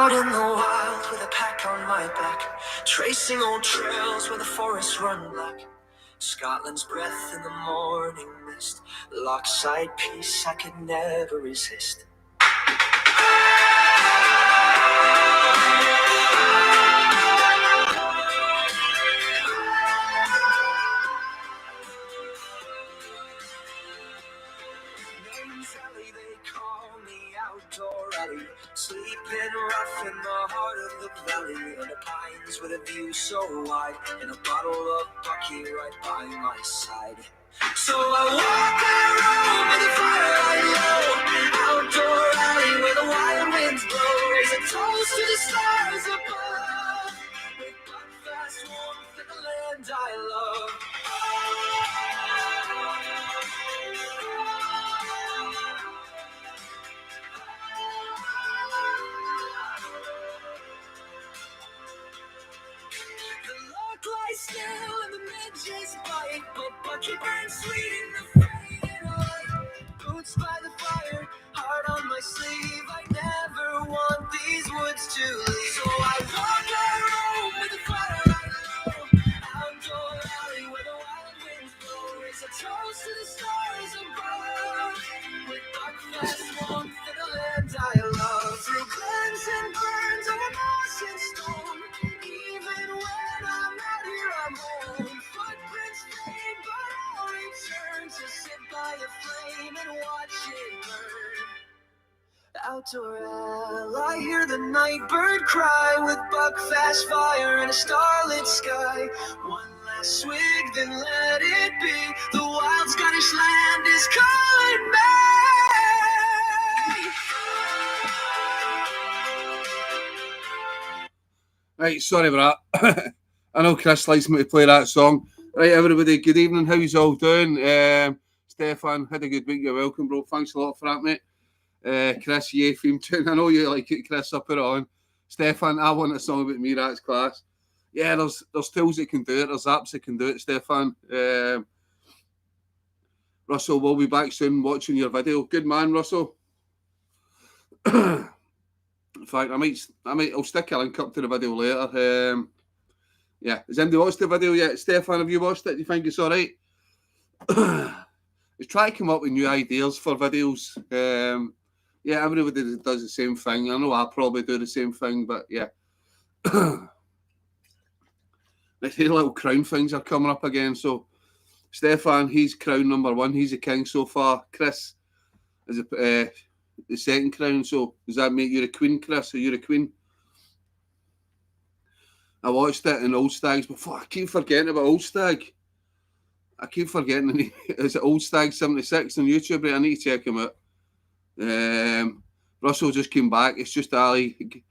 Out in the wild with a pack on my back, tracing old trails where the forests run black. Scotland's breath in the morning mist, lockside peace I could never resist. They call me outdoor alley, sleeping rough in the heart of the valley, under pines with a view so wide, and a bottle of Bucky right by my side. So I walk around with a firelight low, outdoor alley where the wild winds blow, raise a toast to the stars above, with buckfast warmth in the land I love. Still and the midges bite, but Bucky burns sweet in the fading light. Boots by the fire, heart on my sleeve. I never want these woods to leave. So I walk around with the firelight low, outdoor alley where the wild winds blow. Raise a toast to the stars above, with buckfast warmth in the land I love. Through glens and burns over moss and stone, even when I'm out here I'm home. Footprints fade, but I'll return to sit by a flame and watch it burn. Outdoor alley, I hear the night bird cry with buckfast fire and a starlit sky. One last swig, then let it be. The wild Scottish land is calling me. Right, sorry about that. I know Chris likes me to play that song. Right, everybody, good evening. How you all doing? Stefan, had a good week. You're welcome, bro. Thanks a lot for that, mate. Chris, yeah, theme tune. I know you like it, Chris. I'll put it on. Stefan, I want a song about me. That's class. Yeah, there's tools that can do it. There's apps that can do it, Stefan. Russell, we'll be back soon watching your video. Good man, Russell. In fact, I'll stick a link up to the video later. Yeah, has anybody watched the video yet? Stefan, have you watched it? Do you think it's all right? Just try to come up with new ideas for videos. Yeah, everybody does the same thing. I know I probably do the same thing, but yeah. These little crown things are coming up again. So, Stefan, he's crown number 1. He's the king so far. Chris is the second crown. So, does that make you a queen, Chris? Are you a queen? I watched it in Old Stags before. I keep forgetting about Old Stag. I keep forgetting. Is it Old Stag 76 on YouTube? Right? I need to check him out. Russell just came back. It's just Ali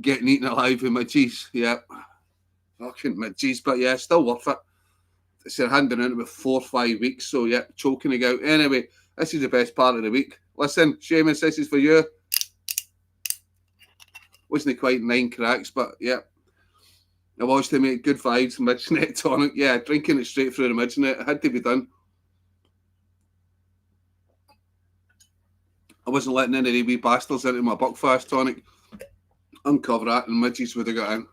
getting eaten alive with midges. Yeah. Fucking midges. But yeah, still worth it. It's handing out about 4 or 5 weeks. So yeah, choking it out. Anyway, this is the best part of the week. Listen, Seamus, this is for you. Wasn't quite 9 cracks, but yeah. I watched him make good vibes, midget tonic. Yeah, drinking it straight through the midget. It had to be done. I wasn't letting any of the wee bastards into my Buckfast tonic. Uncover that and midges would have got in.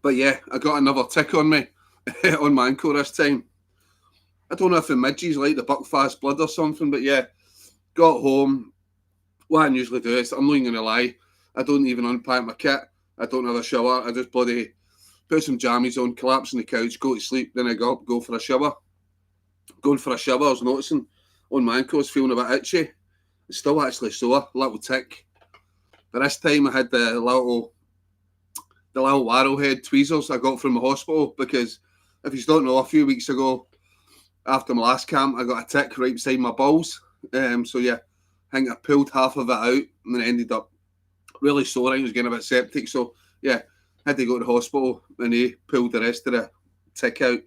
But yeah, I got another tick on me on my ankle this time. I don't know if the midges like the Buckfast blood or something, but yeah, got home. What I usually do is, I'm not even going to lie, I don't even unpack my kit. I don't have a shower. I just bloody put some jammies on, collapse on the couch, go to sleep. Then I go up, go for a shower. Going for a shower, I was noticing on my ankle, I was feeling a bit itchy. It's still actually sore, a little tick. But this time I had the little arrowhead tweezers I got from the hospital, because if you don't know, a few weeks ago, after my last camp, I got a tick right beside my balls. So yeah, I think I pulled half of it out and then it ended up really sore. I was getting a bit septic, so yeah, had to go to the hospital and they pulled the rest of the tick out.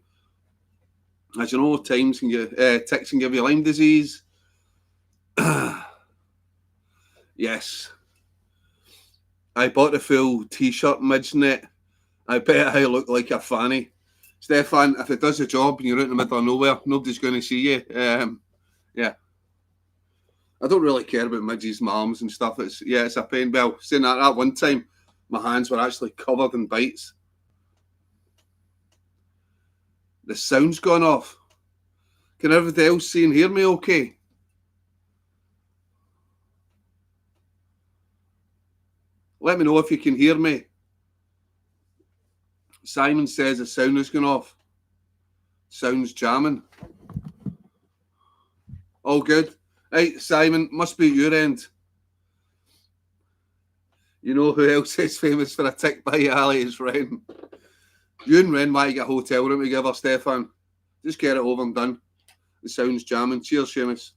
As you know, ticks can give you Lyme disease. Yes. I bought a full t-shirt midget. I bet I look like a fanny. Stefan, if it does the job and you're out in the middle of nowhere, nobody's going to see you. Yeah. I don't really care about midges, my arms and stuff. It's a pain. Well, saying that one time, my hands were actually covered in bites. The sound's gone off. Can everybody else see and hear me okay? Let me know if you can hear me. Simon says the sound has gone off. Sound's jamming. All good. Right, Simon, must be your end. You know who else is famous for a tick by Ali? It's Ren. You and Ren might get a hotel room together, Stefan. Just get it over and done. The sound's jamming. Cheers, Seamus.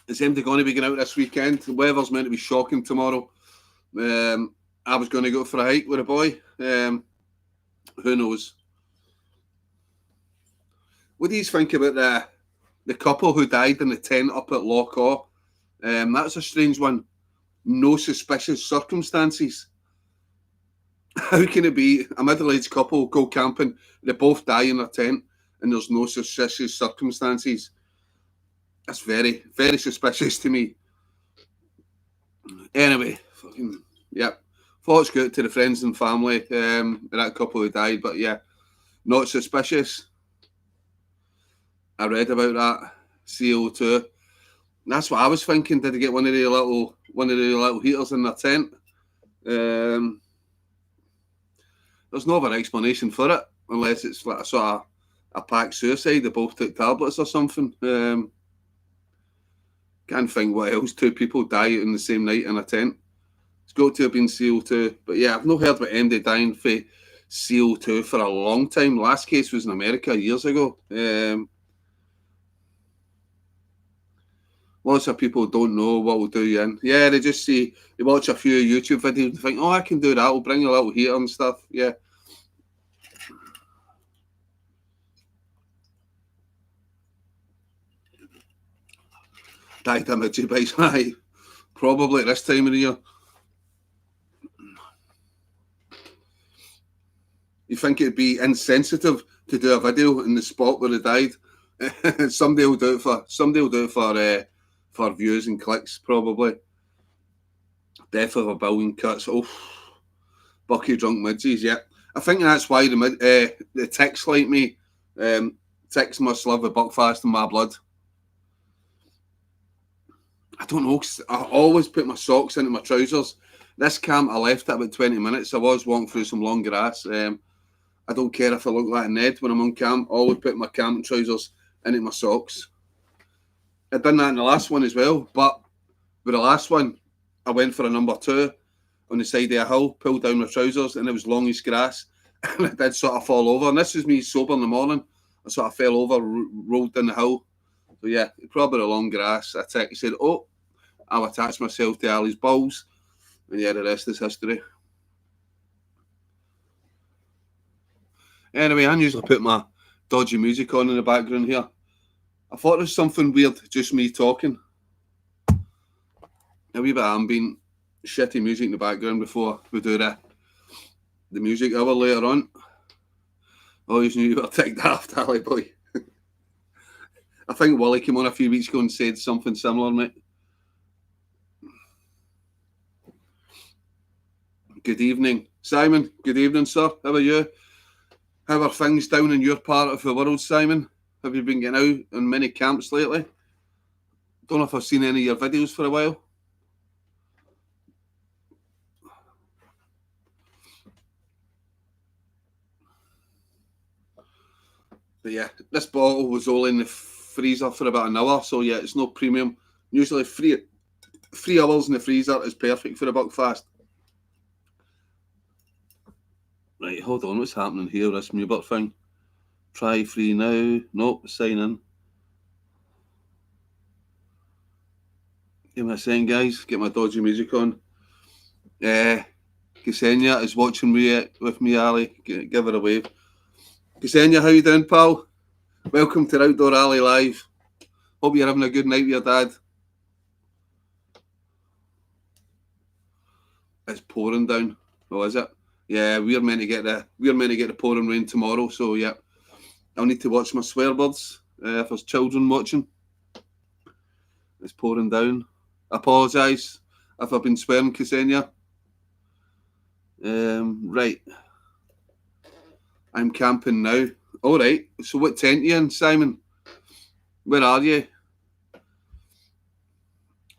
Is MD going to be going out this weekend? The weather's meant to be shocking tomorrow. I was going to go for a hike with a boy. Who knows? What do you think about the couple who died in the tent up at Loch Awe? That's a strange one. No suspicious circumstances. How can it be a middle-aged couple go camping, they both die in their tent, and there's no suspicious circumstances? That's very, very suspicious to me. Anyway, thoughts go out to the friends and family of that couple who died, but yeah, not suspicious. I read about that CO2. That's what I was thinking. Did they get one of the little heaters in their tent? There's no other explanation for it, unless it's like a sort of a packed suicide. They both took tablets or something. Can't think what else. Two people die in the same night in a tent. It's got to have been CO2. But yeah, I've not heard about MD dying for CO2 for a long time. Last case was in America years ago. Lots of people don't know what will do you in. Yeah, they just see, they watch a few YouTube videos and think, oh, I can do that. I'll bring a little heater and stuff. Yeah. Died a midget bite. Aye. Probably at this time of the year. You think it'd be insensitive to do a video in the spot where they died? Somebody will do it for views and clicks, probably. Death of a billion cuts. Oh, bucky drunk midges. Yeah, I think that's why the ticks like me. Ticks must live with buckfast in my blood. I don't know. I always put my socks into my trousers. This camp, I left at about 20 minutes. I was walking through some long grass. I don't care if I look like a Ned when I'm on camp. I always put my camping trousers into my socks. I'd done that in the last one as well, but with the last one, I went for a number 2 on the side of a hill, pulled down my trousers, and it was longish grass, and I did sort of fall over. And this was me sober in the morning. I sort of fell over, rolled down the hill. So yeah, probably the long grass. He said, oh, I'll attach myself to Ali's balls. And yeah, the rest is history. Anyway, I usually put my dodgy music on in the background here. I thought there was something weird, just me talking. A wee bit of ambient, shitty music in the background before we do the music hour later on. Oh, you knew you were ticked off, Ali boy. I think Wally came on a few weeks ago and said something similar, mate. Good evening. Simon, good evening, sir. How are you? How are things down in your part of the world, Simon? Have you been getting out in many camps lately? Don't know if I've seen any of your videos for a while. But yeah, this bottle was all in the freezer for about an hour, so yeah, it's no premium. Usually 3 hours in the freezer is perfect for a buckfast. Right, hold on, what's happening here, this Mubert thing? Try free now. Nope, sign in. Give me a second, guys. Get my dodgy music on. Ksenia is watching me with me, Ali. Give her a wave. Ksenia, how you doing, pal? Welcome to Outdoor Ali Live. Hope you're having a good night with your dad. It's pouring down. Oh, is it? Yeah, we're meant to get the pouring rain tomorrow. So yeah, I'll need to watch my swear words. if there's children watching. It's pouring down. I apologise if I've been swearing, Ksenia. Right. I'm camping now. All right. So what tent are you in, Simon? Where are you?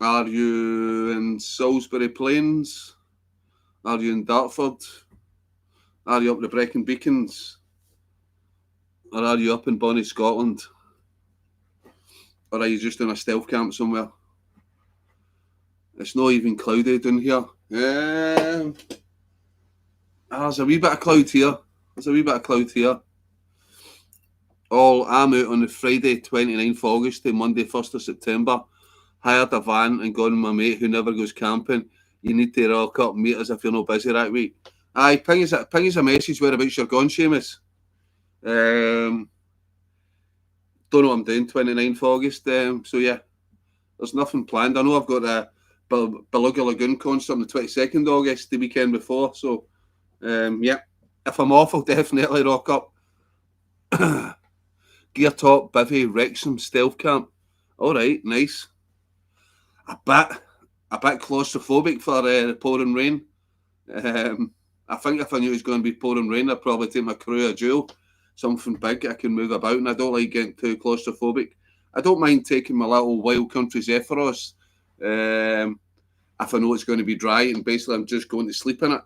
Are you in Salisbury Plains? Are you in Dartford? Are you up the Brecon Beacons? Or are you up in Bonnie, Scotland? Or are you just in a stealth camp somewhere? It's not even cloudy down here. There's a wee bit of cloud here. I'm out on the Friday, 29th August to Monday, 1st of September. Hired a van and gone with my mate who never goes camping. You need to rock up and meet us if you're not busy that week. Aye, ping us a message whereabouts you're gone, Seamus. Don't know what I'm doing 29th August. So yeah, there's nothing planned. I know I've got a Beluga Lagoon concert on the 22nd August, the weekend before. So yeah, if I'm off, I'll definitely rock up. Gear Top, Bivvy, Wrexham, Stealth Camp. All right, nice. A bit claustrophobic for the pouring rain. I think if I knew it was going to be pouring rain, I'd probably take my crew a jewel, something big I can move about, and I don't like getting too claustrophobic. I don't mind taking my little Wild Country Zephyros if I know it's going to be dry, and basically I'm just going to sleep in it.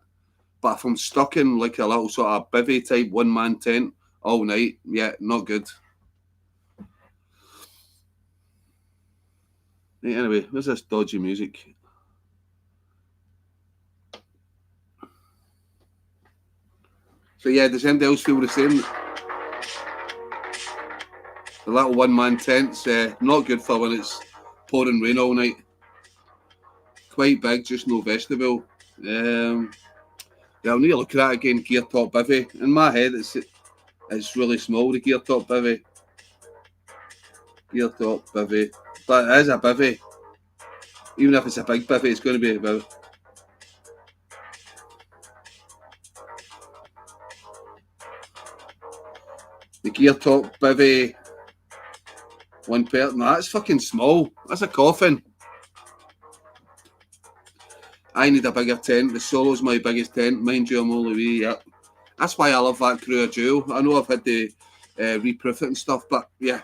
But if I'm stuck in like a little sort of bivvy type one-man tent all night, yeah, not good. Anyway, where's this dodgy music? So yeah, does anybody else feel the same? The little one-man tent's not good for when it's pouring rain all night. Quite big, just no vestibule. Yeah, I'll need to look at that again, Gear Top Bivvy. In my head, it's really small, the Gear Top Bivvy. Gear Top Bivvy. But it is a bivvy. Even if it's a big bivvy, it's going to be a bivvy. The Gear Top Bivvy. One person. That's fucking small. That's a coffin. I need a bigger tent. The Solo's my biggest tent. Mind you, I'm only wee. Yep. That's why I love that crew of jewel. I know I've had to reproof it and stuff, but yeah.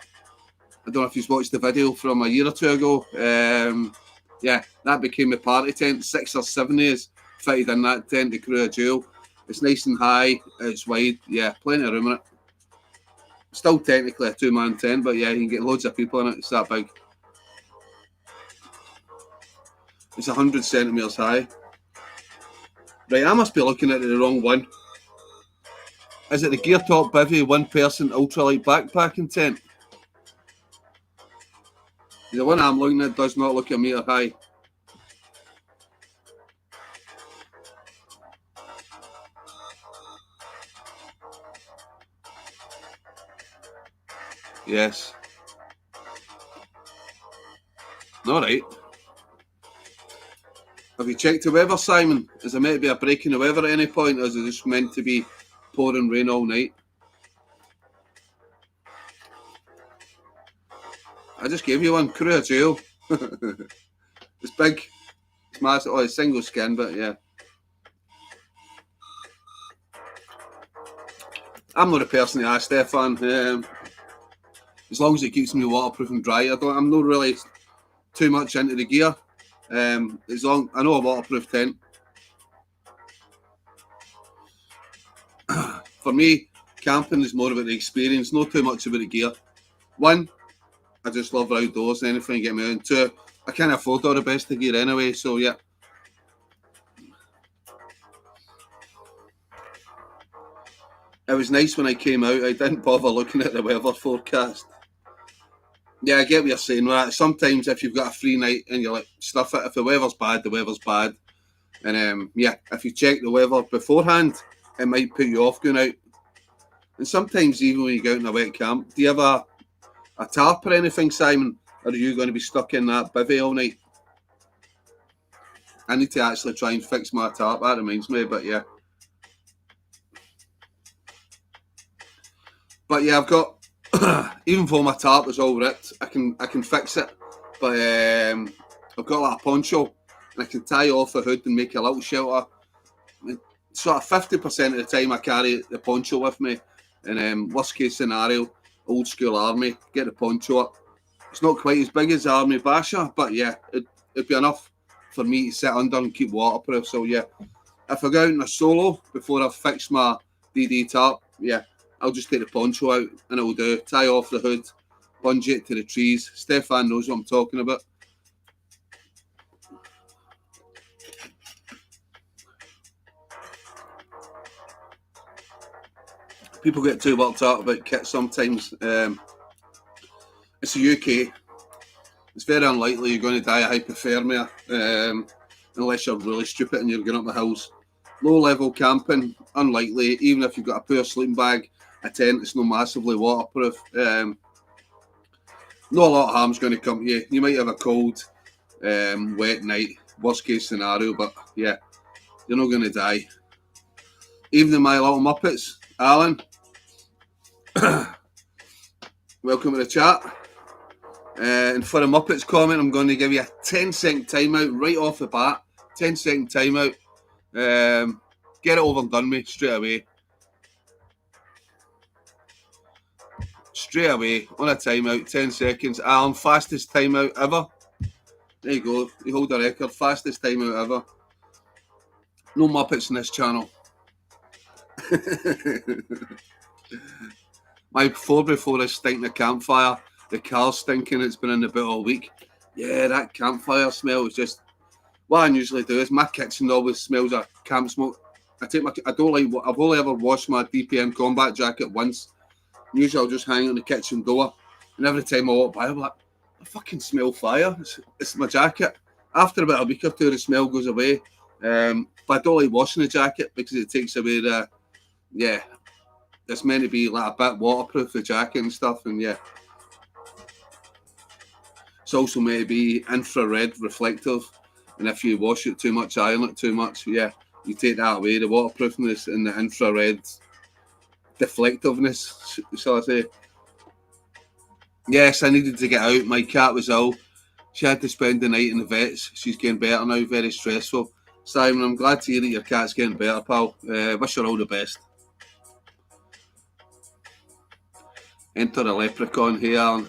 I don't know if you've watched the video from a year or two ago. Yeah, that became a party tent. 6 or 7 years fitted in that tent, the crew of jewel. It's nice and high. It's wide. Yeah, plenty of room in it. Still technically a two-man tent, but yeah, you can get loads of people in it. It's that big. It's 100 centimetres high. Right, I must be looking at the wrong one. Is it the Gear Top Bivvy one-person ultralight backpacking tent? The one I'm looking at does not look a metre high. Yes. All right. Have you checked the weather, Simon? Is there meant to be a break in the weather at any point, or is it just meant to be pouring rain all night? I just gave you one, crew of jewel. It's big. It's massive. Oh, it's single skin, but yeah. I'm not a person to ask, Stefan. As long as it keeps me waterproof and dry, I'm not really too much into the gear. As long I know a waterproof tent. For me, camping is more about the experience, not too much about the gear. One, I just love outdoors and anything get me out. Two, I can't afford all the best of gear anyway, so yeah. It was nice when I came out. I didn't bother looking at the weather forecast. Yeah, I get what you're saying. Right? Sometimes if you've got a free night and you're like, stuff it. If the weather's bad, the weather's bad. And yeah, if you check the weather beforehand, it might put you off going out. And sometimes even when you go out in a wet camp, do you have a tarp or anything, Simon? Or are you going to be stuck in that bivvy all night? I need to actually try and fix my tarp. That reminds me, but yeah. But yeah, I've got Even though my tarp was all ripped, I can fix it. But I've got like a poncho, and I can tie off the hood and make a little shelter. Sort of 50% of the time I carry the poncho with me, and worst case scenario, old school army, get the poncho up. It's not quite as big as the army basher, but yeah, it'd be enough for me to sit under and keep waterproof. So yeah, if I go out in a solo before I've fixed my DD tarp, yeah, I'll just take the poncho out and it'll do. Tie off the hood, bungee it to the trees. Stefan knows what I'm talking about. People get too worked up about kit sometimes. It's the UK. It's very unlikely you're going to die of hypothermia unless you're really stupid and you're going up the hills. Low level camping, unlikely. Even if you've got a poor sleeping bag, a tent, it's not massively waterproof. Not a lot of harm's going to come to you. You might have a cold, wet night, worst case scenario, but yeah, you're not going to die. Evening, my little Muppets. Alan, welcome to the chat. And for a Muppets comment, I'm going to give you a 10-second timeout right off the bat. 10-second timeout. Get it over and done with straight away. Straight away on a timeout, 10 seconds. Alan, fastest timeout ever. There you go. You hold the record. Fastest timeout ever. No Muppets in this channel. My before this stinking campfire. The car's stinking. It's been in the boot all week. Yeah, that campfire smell is just. What I usually do is my kitchen always smells of camp smoke. I don't like. I've only ever washed my DPM combat jacket once. Usually I'll just hang it on the kitchen door, and every time I walk by, I'm like, I fucking smell fire. It's my jacket. After about a week or two, the smell goes away. But I don't like washing the jacket because it takes away the. Yeah, it's meant to be like a bit waterproof, the jacket and stuff, and yeah. It's also meant to be infrared reflective, and if you wash it too much, iron it too much, yeah, you take that away, the waterproofness and the infrared deflectiveness, shall I say. Yes, I needed to get out. My cat was ill. She had to spend the night in the vets. She's getting better now, very stressful. Simon, I'm glad to hear that your cat's getting better, pal. Wish her all the best. Enter a leprechaun here, Alan.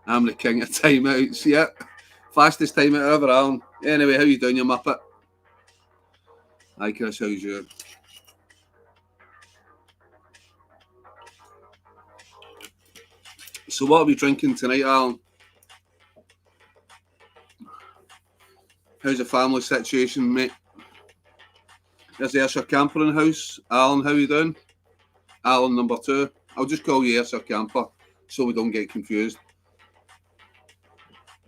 I'm the king of timeouts, yeah. Fastest timeout ever, Alan. Anyway, how you doing, you muppet? Hi, Chris, how's you? So what are we drinking tonight, Alan? How's the family situation, mate? There's the Ayrshire Camper in the house. Alan, how you doing? Alan number 2. I'll just call you Ayrshire Camper so we don't get confused.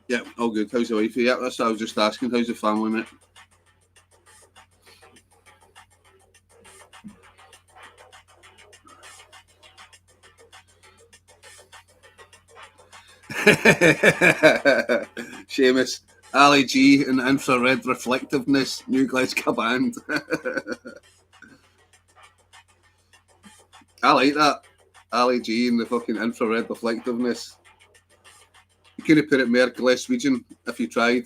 Yeah, all good. How's the wifey? Yeah, that's what I was just asking. How's the family, mate? Seamus, Ali G and infrared reflectiveness, New Glasgow band. I like that. Ali G and the fucking infrared reflectiveness. You could have put it more Glaswegian if you tried.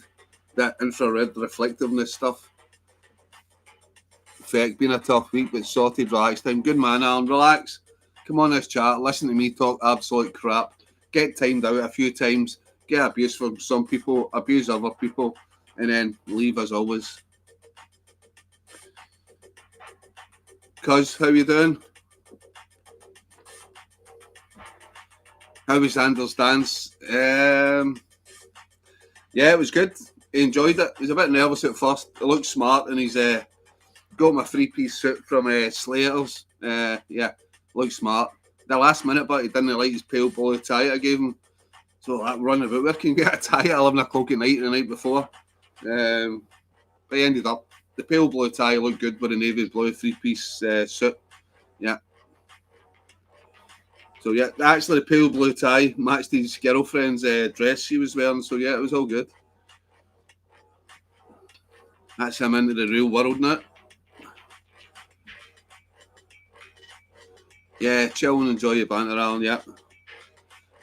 That infrared reflectiveness stuff. Feck, been a tough week, but sorted, relax time. Good man, Alan. Relax. Come on this chat. Listen to me talk absolute crap. Get timed out a few times. Get abuse from some people, abuse other people, and then leave as always. Cuz, how you doing? How was Anders' dance? Yeah, it was good. He enjoyed it. He was a bit nervous at first. He looked smart, and he's got my 3-piece suit from Slayers. Yeah, looked smart. The last minute, but he didn't like his pale blue tie I gave him. So that run about where can you get a tie at 11 o'clock at night the night before? But he ended up. The pale blue tie looked good with a navy blue 3-piece suit. Yeah. So yeah, actually the pale blue tie matched his girlfriend's dress she was wearing. So yeah, it was all good. That's him into the real world now. Yeah, chill and enjoy your banter, Alan. Yeah.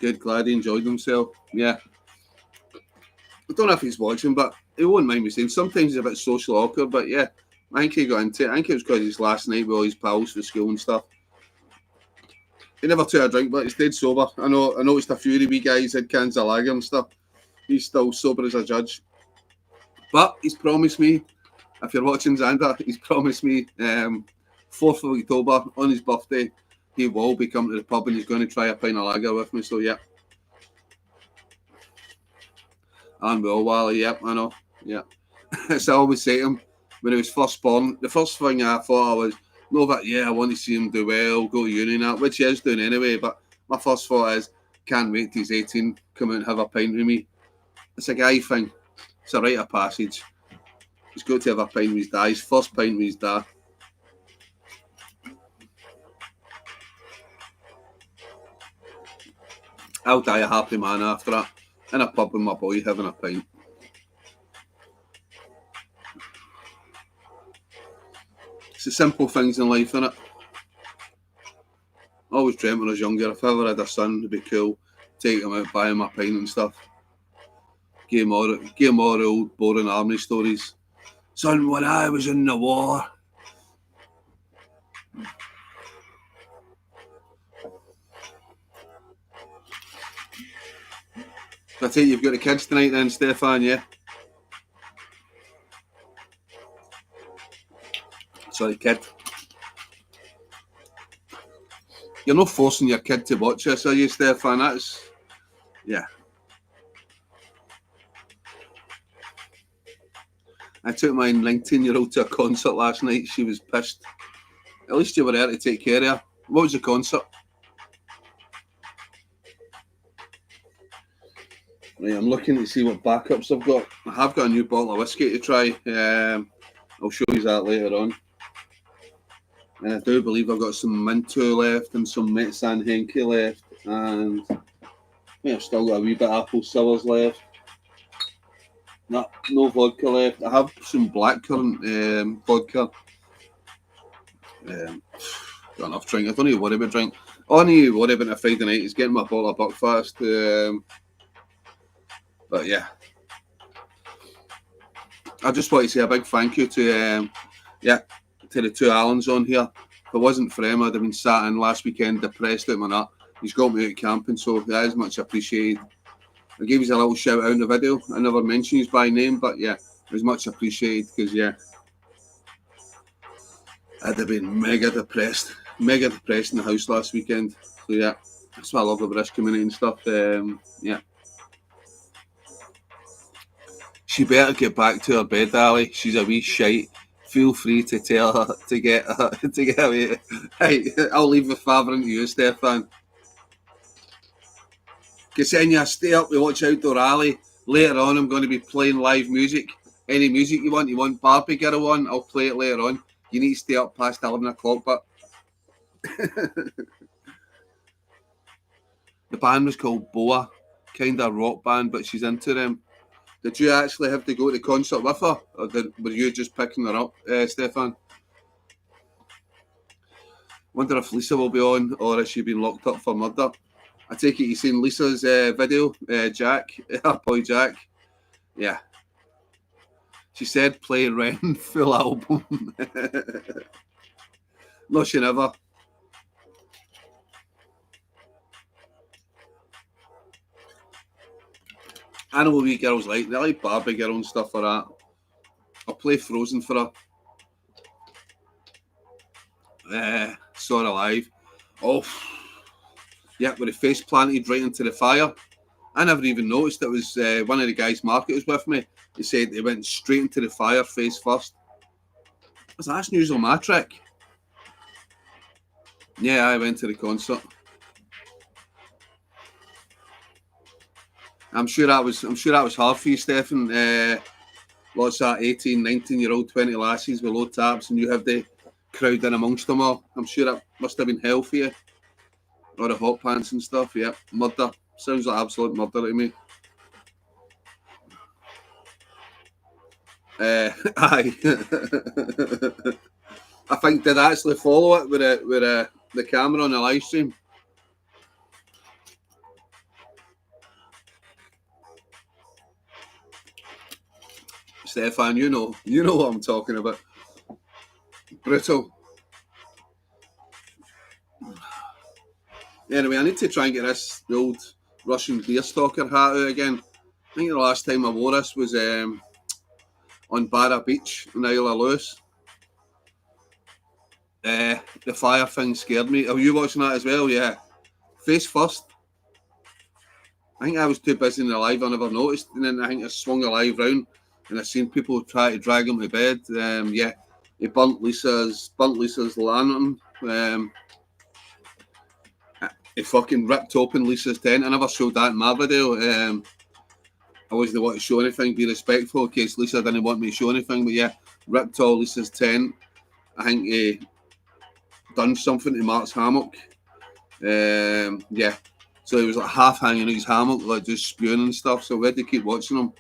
Good, glad he enjoyed himself. Yeah. I don't know if he's watching, but he won't mind me saying sometimes he's a bit social awkward, but yeah, I think he got into it. I think it was because his last night with all his pals for school and stuff. He never took a drink, but he stayed sober. I noticed a few of the wee guys had cans of lager and stuff. He's still sober as a judge. But he's promised me, if you're watching Xander, he's promised me 4th of October on his birthday, he will be coming to the pub and he's going to try a pint of lager with me. So, yeah. And we all, Wally, yep, I know. Yeah. As I always say to him, when he was first born, the first thing I thought was, no, but yeah, I want to see him do well, go to uni and that, which he is doing anyway. But my first thought is, can't wait till he's 18, come out and have a pint with me. It's a guy thing. It's a rite of passage. He's got to have a pint with his dad, his first pint with his dad. I'll die a happy man after that. In a pub with my boy having a pint. It's the simple things in life, innit? I always dreamt when I was younger, if I ever had a son, it'd be cool. Take him out, buy him a pint and stuff. Give him all the old boring army stories. Son, when I was in the war. I take you've got the kids tonight then, Stefan, yeah? Sorry, kid. You're not forcing your kid to watch this, are you, Stefan? That's... yeah. I took my 19-year-old to a concert last night. She was pissed. At least you were there to take care of her. What was the concert? Right, I'm looking to see what backups I've got. I have got a new bottle of whiskey to try. I'll show you that later on. And I do believe I've got some Minto left and some Metsan Henke left. And I think I've still got a wee bit of apple sours left. No vodka left. I have some blackcurrant vodka. Got enough drink. I don't need to worry about drink. All I need to worry about on a Friday night is getting my bottle of Buckfast. But yeah, I just want to say a big thank you to the two Allens on here. If it wasn't for him, I'd have been sat in last weekend depressed out my nut. He's got me out camping, so that is much appreciated. I gave you a little shout out in the video. I never mentioned you by name, but yeah, it was much appreciated because yeah, I'd have been mega depressed in the house last weekend. So yeah, that's why I love the British community and stuff. Yeah. She better get back to her bed, Ali. She's a wee shite. Feel free to tell her to get away. Hey, I'll leave the fathering to you, Stefan. Ksenia, stay up. We watch Outdoor Alley. Later on, I'm going to be playing live music. Any music you want Barbie Girl on, I'll play it later on. You need to stay up past 11 o'clock, but... The band was called Boa. Kind of rock band, but she's into them. Did you actually have to go to the concert with her? Or were you just picking her up, Stefan? Wonder if Lisa will be on, or has she been locked up for murder? I take it you've seen Lisa's video, Jack, her boy Jack. Yeah. She said play Ren full album. No, she never. I know what wee girls like. They like Barbie Girl and stuff like that. I'll play Frozen for her. Saw her alive. Oh, yeah, with the face planted right into the fire. I never even noticed it was one of the guys Market was with me. He said they went straight into the fire face first. That's news on my trick. Yeah, I went to the concert. I'm sure that was hard for you, Stefan. Lots of 18, 19-year-old, 20 lasses with low taps, and you have the crowd in amongst them all. I'm sure that must have been hell for you. Or the hot pants and stuff, yeah. Murder. Sounds like absolute murder to me. Aye. I think did I actually follow it with the camera on the live stream. Stefan, you know what I'm talking about. Brutal. Anyway, I need to try and get the old Russian beer stalker hat out again. I think the last time I wore this was on Barra Beach in Isle of Lewis. The fire thing scared me. Are you watching that as well? Yeah. Face first. I think I was too busy in the live, I never noticed. And then I think I swung a live round and I seen people try to drag him to bed. Yeah, he burnt Lisa's lantern. He fucking ripped open Lisa's tent. I never showed that in my video. I wasn't want to show anything, be respectful in case Lisa didn't want me to show anything. But yeah, ripped all Lisa's tent. I think he done something to Mark's hammock. Yeah. So he was like half hanging out his hammock, like just spewing and stuff. So we had to keep watching him.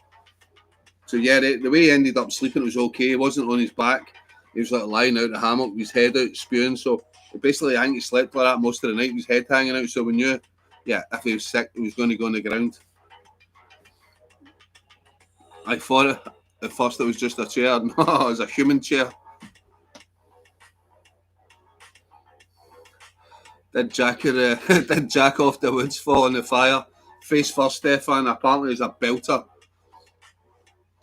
So yeah, the way he ended up sleeping was okay. He wasn't on his back. He was like lying out the hammock, with his head out, spewing. So basically, I think he slept like that most of the night. His head hanging out. So we knew, yeah, if he was sick, he was going to go on the ground. I thought at first it was just a chair. No, it was a human chair. Did Jack off the woods fall in the fire? Face first, Stefan. Apparently, he's a belter.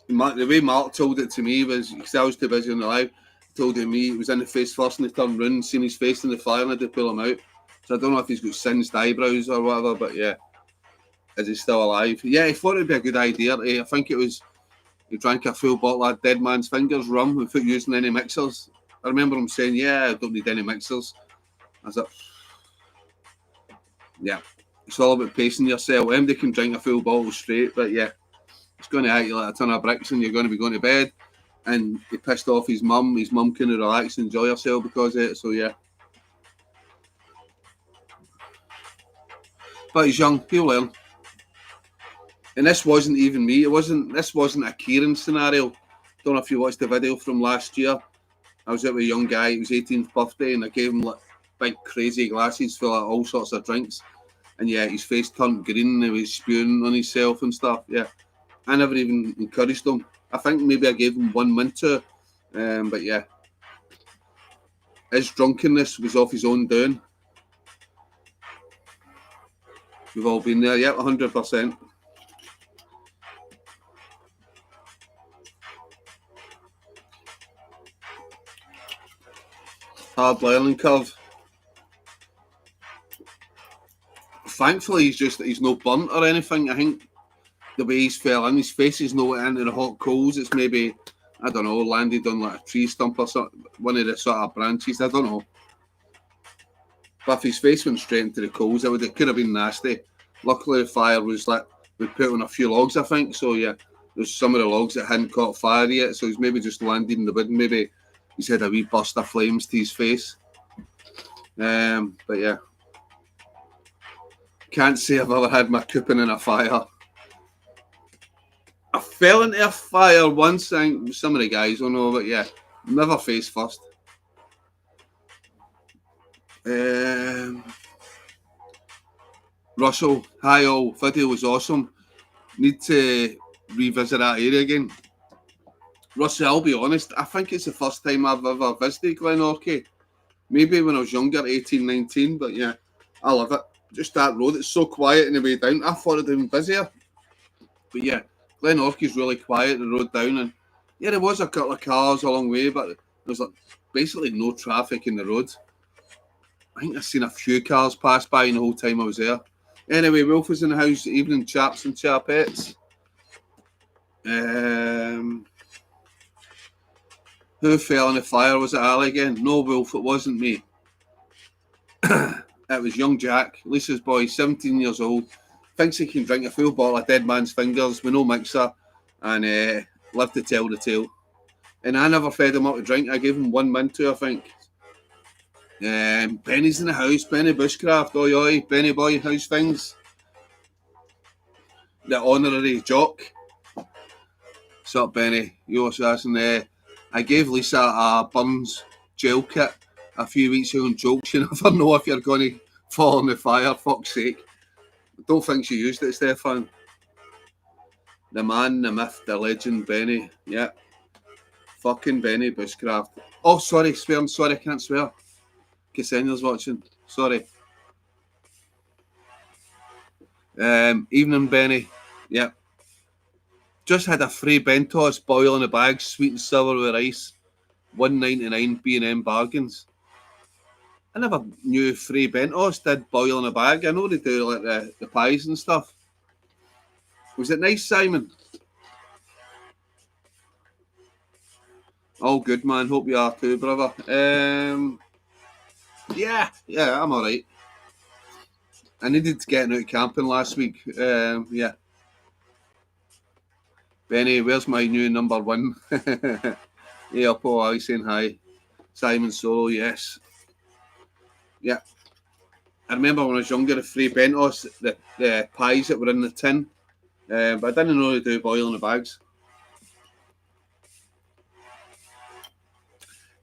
The way Mark told it to me was, because I was too busy on the live, told him he was in the face first and he turned round, seen his face in the fire and had to pull him out. So I don't know if he's got singed eyebrows or whatever, but yeah. Is he still alive? Yeah, he thought it'd be a good idea. I think it was, he drank a full bottle of Dead Man's Fingers rum without using any mixers. I remember him saying, yeah, I don't need any mixers. I was like, yeah, it's all about pacing yourself. Anybody can drink a full bottle straight, but yeah, it's going to hit you like a ton of bricks and you're going to be going to bed. And he pissed off his mum. His mum couldn't relax and enjoy herself because of it, so yeah. But he's young, he'll learn. And this wasn't even me. This wasn't a Kieran scenario. Don't know if you watched the video from last year. I was out with a young guy, it was 18th birthday, and I gave him like big crazy glasses full of all sorts of drinks. And yeah, his face turned green and he was spewing on himself and stuff. Yeah. I never even encouraged him. I think maybe I gave him 1 minute, but yeah. His drunkenness was off his own doing. We've all been there, yep, 100%. Hard learning curve. Thankfully, he's no burnt or anything. I think the way he's fell in, his face is not into the hot coals. It's maybe, I don't know, landed on like a tree stump or something, one of the sort of branches. I don't know. But if his face went straight into the coals, it could have been nasty. Luckily, the fire was lit. We put on a few logs, I think. So yeah, there's some of the logs that hadn't caught fire yet. So he's maybe just landed in the wood. Maybe he's had a wee burst of flames to his face. But yeah, can't say I've ever had my coupon in a fire. I fell into a fire once, I think some of the guys don't know, but yeah, never face first. Russell, hi all, video was awesome. Need to revisit that area again. Russell, I'll be honest, I think it's the first time I've ever visited Glenorchy. Maybe when I was younger, 18, 19, but yeah, I love it. Just that road, it's so quiet on the way down. I thought it'd been busier. But yeah, Glenorchy's really quiet, the road down, and yeah, there was a couple of cars along the way, but there's like basically no traffic in the road. I think I've seen a few cars pass by in the whole time I was there. Anyway, Wolf was in the house, evening chaps and chapettes. Who fell in the fire? Was it Ali again? No, Wolf, it wasn't me. It was young Jack, Lisa's boy, 17 years old. Thinks he can drink a full bottle of Dead Man's Fingers with no mixer and live to tell the tale. And I never fed him up to drink. I gave him 1 minute, I think. Benny's in the house. Benny Bushcraft. Oi, oi. Benny boy, how's things? The honorary jock. What's up, Benny? You also asking I gave Lisa a Burns gel kit a few weeks ago and jokes. You never know if you're going to fall in the fire. Fuck's sake. I don't think she used it, Stefan. The man, the myth, the legend, Benny. Yeah, fucking Benny Bushcraft. Oh, sorry, swearing. Sorry, I can't swear. Ksenia's watching. Sorry. Evening, Benny. Yep. Just had a free Bentos, boil in a bag, sweet and sour with rice. $1.99 B&M bargains. I never knew free Bentos did boil in a bag. I know they do like the pies and stuff. Was it nice, Simon? All good, man. Hope you are too, brother. Yeah, I'm all right. I needed to get out camping last week. Yeah. Benny, where's my new number one? Yeah, Paul, I saying hi. Simon Solo, yes. Yeah. I remember when I was younger, the free Bentos, the pies that were in the tin. But I didn't know they do boil in the bags.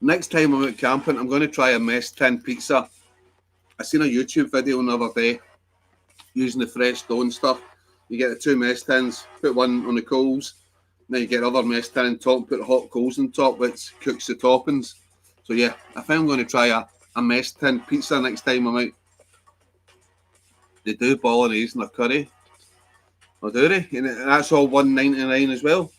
Next time I'm out camping, I'm going to try a mess tin pizza. I seen a YouTube video the other day using the fresh dough and stuff. You get the two mess tins, put one on the coals, then you get the other mess tin on top, put hot coals on top, which cooks the toppings. So yeah, I think I'm going to try a mess tin pizza next time I'm out. They do bolognese in their curry. Or do they? And that's all $1.99 as well.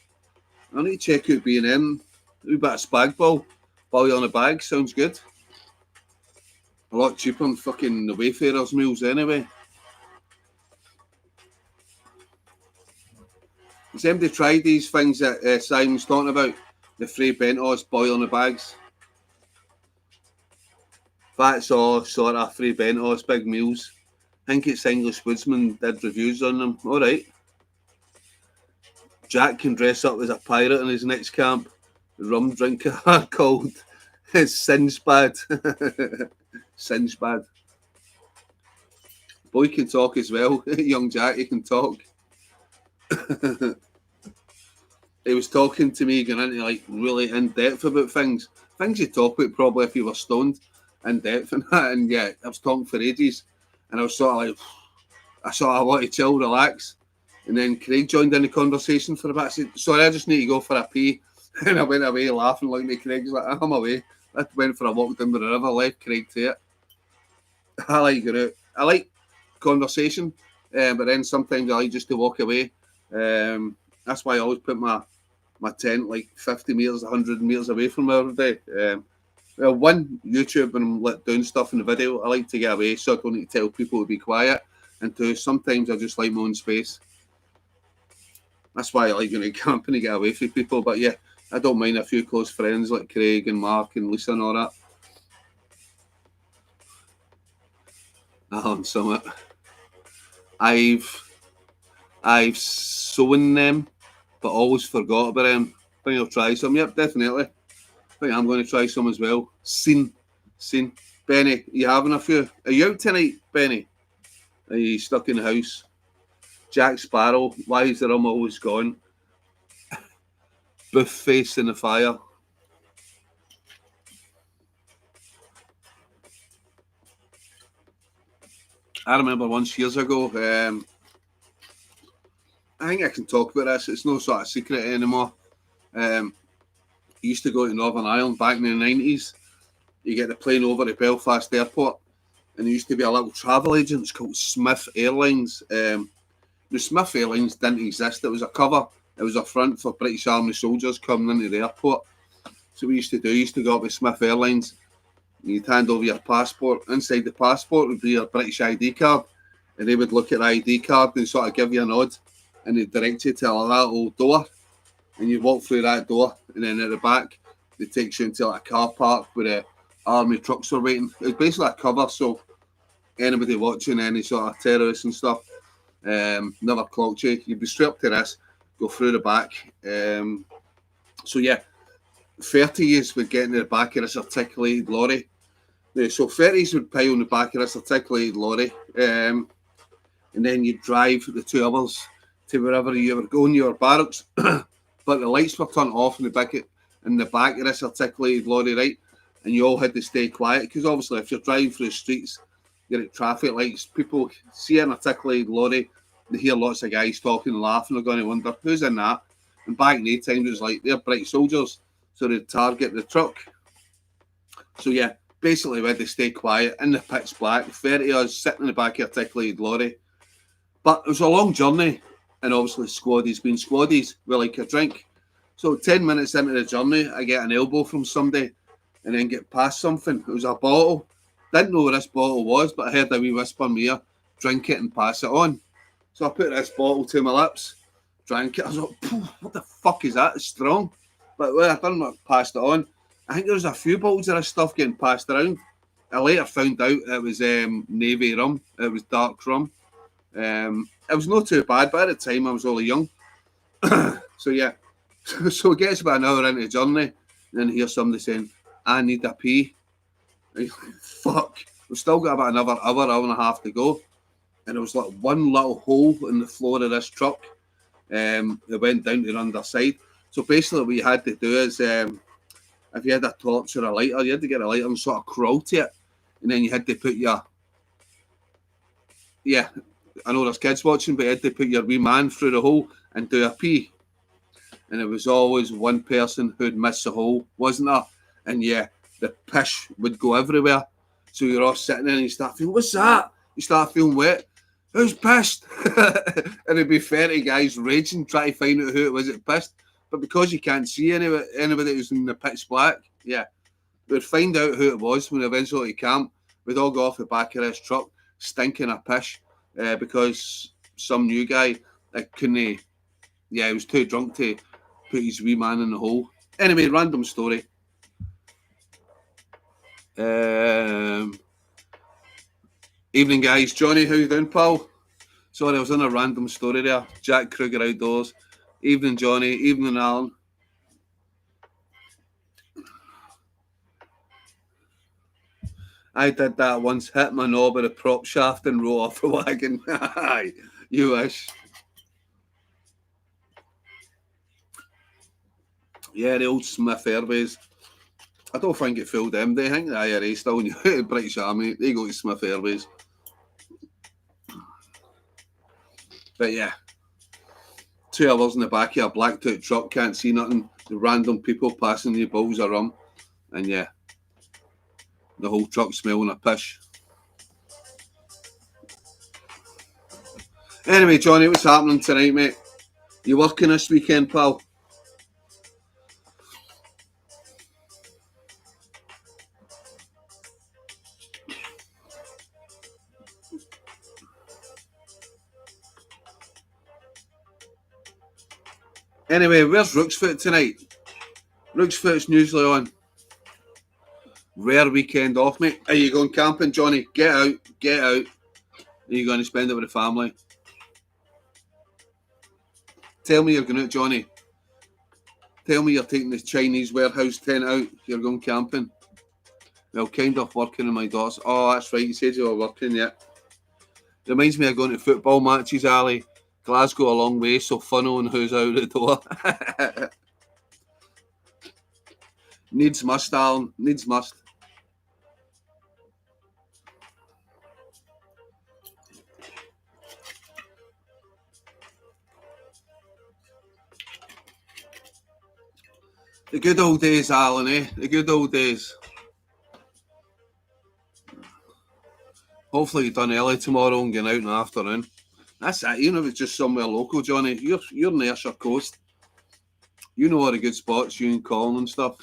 I need to check out B&M. A wee bit of spag ball. Boil on a bag, sounds good. A lot cheaper than fucking the Wayfarers meals anyway. Has anybody tried these things that Simon's talking about? The free Bentos, boil on the bags. That's all sort of free Bentos, big meals. I think it's English Woodsman did reviews on them. All right. Jack can dress up as a pirate in his next camp. The rum drinker called Sinbad. Sinbad. Boy can talk as well. Young Jack, he can talk. He was talking to me, going into like really in depth about things. Things you talk about probably if you were stoned, in depth and that. And yeah, I was talking for ages, and I was sort of like, I want to chill, relax. And then Craig joined in the conversation for a bit. I said, sorry, I just need to go for a pee. And I went away laughing, looking at Craig's like, I'm away. I went for a walk down the river, left Craig to it. I like it. I like conversation, but then sometimes I like just to walk away. That's why I always put my tent like 50 metres, 100 metres away from me every day. Well, one, YouTube, when I'm doing stuff in the video, I like to get away so I don't need to tell people to be quiet. And two, sometimes I just like my own space. That's why I like going to camping to get away from people. But yeah, I don't mind a few close friends like Craig and Mark and Lisa and all that. On Summit. I've sewn them, but always forgot about them. I think I'll try some. Yep, definitely. I think I'm going to try some as well. Seen. Benny, you having a few? Are you out tonight, Benny? Are you stuck in the house? Jack Sparrow, why is the rum always gone? Buff face in the fire. I remember once years ago, I think I can talk about this, it's no sort of secret anymore. I used to go to Northern Ireland back in the 90s. You get the plane over to Belfast Airport, and there used to be a little travel agent called Smith Airlines. The Smith Airlines didn't exist. It was a cover. It was a front for British Army soldiers coming into the airport. So what we used to do, used to go up with Smith Airlines. You'd hand over your passport. Inside the passport would be your British ID card. And they would look at the ID card and sort of give you a nod. And they'd direct you to a little door. And you walk through that door. And then at the back, they take you into like a car park where the army trucks were waiting. It was basically a cover. So anybody watching, any sort of terrorists and stuff, never clocked you. You'd be straight up to this, go through the back. So yeah, 30 years would get in the back of this articulated lorry. So 30s would pile on the back of this articulated lorry, and then you'd drive the 2 hours to wherever you were going, your barracks. But the lights were turned off in the back of this articulated lorry, right? And you all had to stay quiet because obviously if you're driving through the streets, you're at traffic lights, people see an articulated lorry they hear lots of guys talking and laughing. They're going to wonder who's in that. And back in the times, it was like they're bright soldiers, so they'd target the truck. So yeah, basically we had to stay quiet in the pitch black. 30 of us sitting in the back of a articulated lorry. But it was a long journey, and obviously squaddies being squaddies, we like a drink. So 10 minutes into the journey, I get an elbow from somebody and then get past something. It was a bottle. Didn't know what this bottle was, but I heard a wee whisper in my ear, drink it and pass it on. So I put this bottle to my lips, drank it. I was like, what the fuck is that? It's strong. But when I done it, passed it on. I think there was a few bottles of this stuff getting passed around. I later found out it was Navy rum. It was dark rum. It was not too bad, but at the time I was only young. So yeah. So it gets about an hour into the journey, and then hear somebody saying, I need a pee. Fuck. We've still got about another hour and a half to go. And there was like one little hole in the floor of this truck that went down to the underside. So basically what you had to do is, if you had a torch or a lighter, you had to get a lighter and sort of crawl to it. And then you had to put your, yeah, I know there's kids watching, but you had to put your wee man through the hole and do a pee. And it was always one person who'd miss the hole, wasn't there? And yeah, the piss would go everywhere. So you're all sitting there and you start feeling, what's that? You start feeling wet. Who's pissed? And it'd be 30 guys raging, trying to find out who it was that pissed. But because you can't see anybody who's in the pitch black, yeah, we'd find out who it was when eventually camp. We'd all go off the back of this truck, stinking a piss, because some new guy couldn't, yeah, he was too drunk to put his wee man in the hole. Anyway, random story. Evening, guys. Johnny, how you doing, pal? Sorry, I was in a random story there. Jack Kruger Outdoors. Evening, Johnny. Evening, Alan. I did that once, hit my knob with a prop shaft and roll off a wagon. You wish. Yeah, the old Smith Airways. I don't think it fooled them. They think the IRA still in the British Army. They go to Smith Airways. But yeah, 2 hours in the back of a blacked out truck, can't see nothing. The random people passing the bowls of rum. And yeah, the whole truck smelling of piss. Anyway, Johnny, what's happening tonight, mate? You working this weekend, pal? Anyway, where's Rooksfoot tonight? Rooksfoot's usually on. Rare weekend off, mate. Are you going camping, Johnny? Get out, get out. Are you going to spend it with the family? Tell me you're going out, Johnny. Tell me you're taking the Chinese warehouse tent out. You're going camping. Well, kind of working in my daughter's. Oh, that's right. You said you were working, yeah. Reminds me of going to football matches, Ali. Glasgow a long way, so funnel and who's out the door. Needs must, Alan. Needs must. The good old days, Alan, eh? The good old days. Hopefully you're done early tomorrow and getting out in the afternoon. That's it. Even if it's just somewhere local, Johnny. You're in the Ayrshire coast. You know all the good spots, you and Colin and stuff.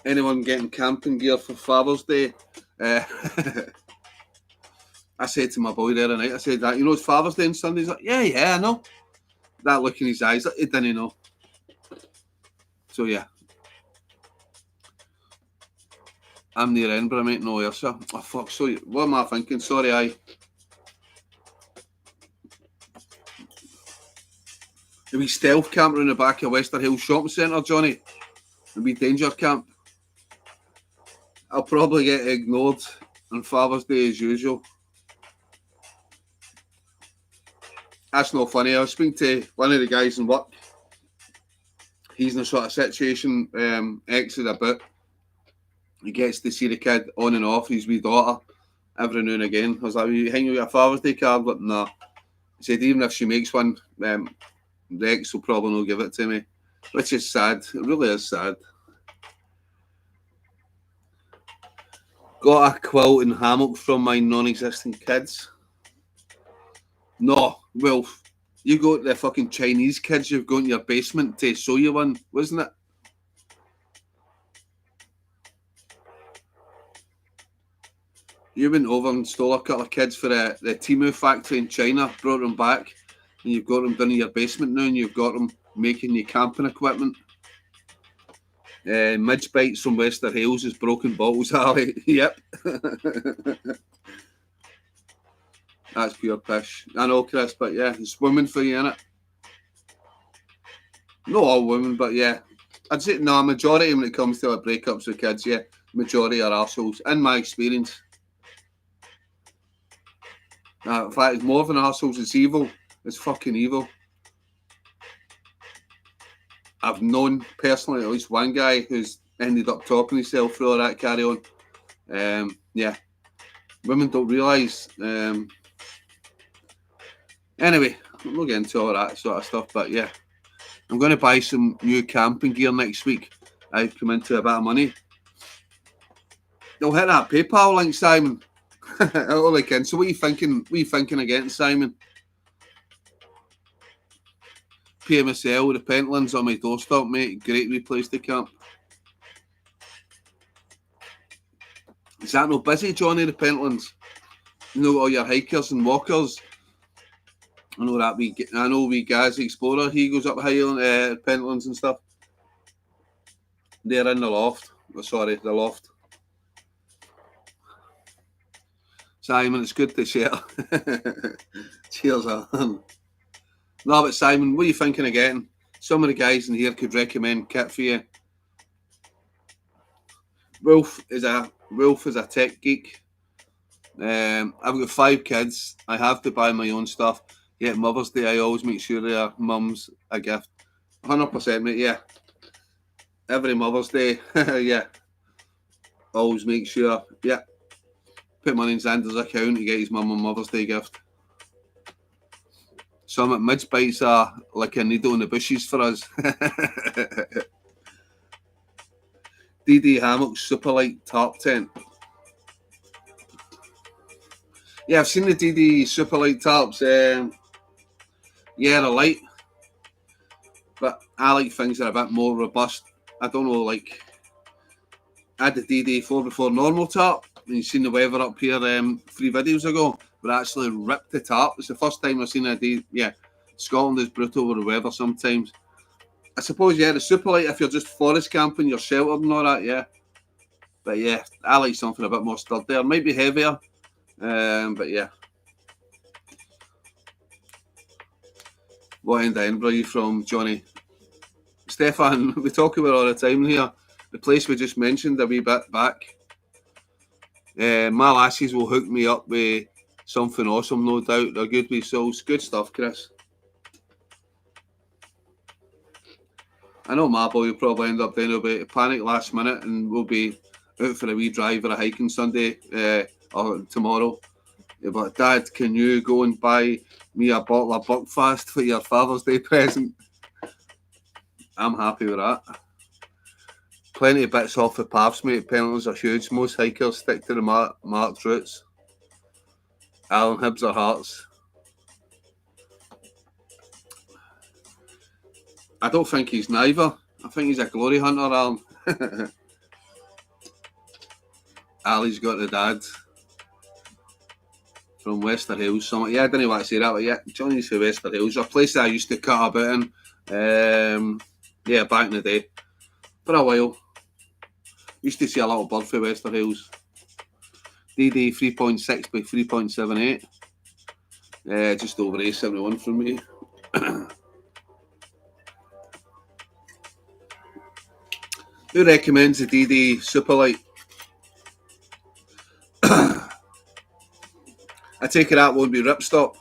Anyone getting camping gear for Father's Day? I said to my boy the other night, I said, you know it's Father's Day on Sunday? He's like, yeah, I know. That look in his eyes, he didn't know. So yeah. I'm near Edinburgh, mate, no Ayrshire. Oh, fuck, so what am I thinking? Sorry, aye. The wee stealth camp around the back of Wester Hill Shopping Centre, Johnny. The wee danger camp. I'll probably get ignored on Father's Day as usual. That's not funny. I was speaking to one of the guys in work. He's in a sort of situation, exited a bit. he gets to see the kid on and off, his wee daughter, every now and again. I was like, "Will you hang with your Father's Day card?" But nah. He said, even if she makes one, Rex will probably not give it to me, which is sad. It really is sad. Got a quilt and hammock from my non-existent kids. No, Wilf, you got the fucking Chinese kids you've got in your basement to sew you one, wasn't it? You went over and stole a couple of kids for the Timu factory in China, brought them back, and you've got them down in your basement now, and you've got them making your camping equipment. Midge Bites from Wester Hales is broken bottles, Harry. Yep. That's pure pish. I know, Chris, but yeah, it's women for you, innit? Not all women, but yeah. I'd say, no, majority when it comes to like breakups with kids, yeah, majority are arseholes, in my experience. In fact, it's more than arseholes, it's evil. It's fucking evil. I've known personally at least one guy who's ended up topping himself through all that carry on. Yeah. Women don't realise. Anyway, I'm not getting into all that sort of stuff, but yeah. I'm going to buy some new camping gear next week. I've come into a bit of money. They'll hit that PayPal link, Simon. All I can. So what are you thinking? What are you thinking again, Simon? PMSL, the Pentlands on my doorstep, mate. Great wee place to camp. Is that no busy, Johnny, the Pentlands? You know, all your hikers and walkers. I know we Gaz Explorer, he goes up Highland, Pentlands and stuff. They're in the loft. Oh, sorry, the loft. Simon, it's good to share. Cheers, Alan. No, but Simon, what are you thinking of getting? Some of the guys in here could recommend kit for you. Wolf is a tech geek. I've got 5 kids. I have to buy my own stuff. Yeah, Mother's Day, I always make sure their mum's a gift. 100%, mate, yeah. Every Mother's Day, yeah. Always make sure, yeah. Put money in Xander's account to get his mum a Mother's Day gift. Some at Midge Bites are like a needle in the bushes for us. DD Hammock Superlight Tarp Tent. Yeah, I've seen the DD Superlight Tarps. Yeah, they're light. But I like things that are a bit more robust. I don't know, like, I had the DD4 before normal tarp, and you've seen the weather up here 3 videos ago, but I actually ripped the tarp. It's the first time I've seen a D. Yeah, Scotland is brutal with the weather sometimes. I suppose, yeah, the Superlight, if you're just forest camping, you're sheltered and all that, yeah. But yeah, I like something a bit more sturdy. It might be heavier, but yeah. What end of Edinburgh are you from, Johnny? Stefan, we talk about all the time here. The place we just mentioned a wee bit back. My lassies will hook me up with something awesome, no doubt. They're good wee souls. Good stuff, Chris. I know my boy will probably end up doing a bit of panic last minute and we'll be out for a wee drive or a hiking Sunday or tomorrow. But Dad, can you go and buy me a bottle of Buckfast for your Father's Day present? I'm happy with that. Plenty of bits off the paths, mate. Penalties are huge. Most hikers stick to the marked routes. Alan Hibbs are hearts. I don't think he's neither. I think he's a glory hunter, Alan. Ali's got the dad from Wester Hills. Yeah, I didn't want to say that, but yeah, Johnny's from Wester Hills. A place that I used to cut about in. Yeah, back in the day. For a while. Used to see a little bird for Wester Hills. DD 3.6 by 3.78. Just over A71 from me. Who recommends the DD Superlight? I take it that won't be ripstop.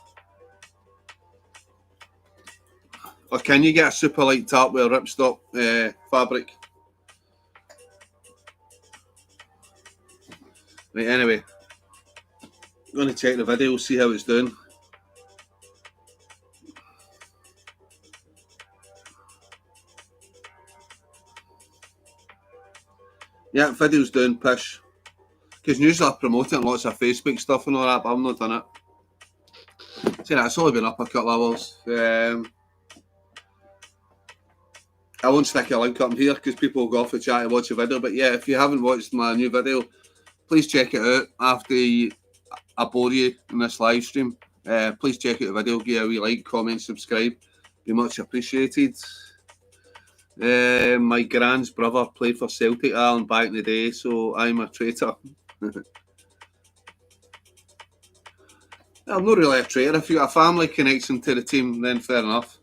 Or can you get a Superlight tarp with a ripstop fabric? Right, anyway, I'm going to check the video, see how it's doing. Yeah, video's doing pish. Because usually I promote it on lots of Facebook stuff and all that, but I've not done it. See, it's only been up a couple of hours. I won't stick a link up here because people will go off the chat to watch the video. But yeah, if you haven't watched my new video, please check it out after I bore you in this live stream. Please check out the video, give a wee like, comment, subscribe. Be much appreciated. My grand's brother played for Celtic Ireland back in the day, so I'm a traitor. I'm not really a traitor. If you've got a family connection to the team, then fair enough.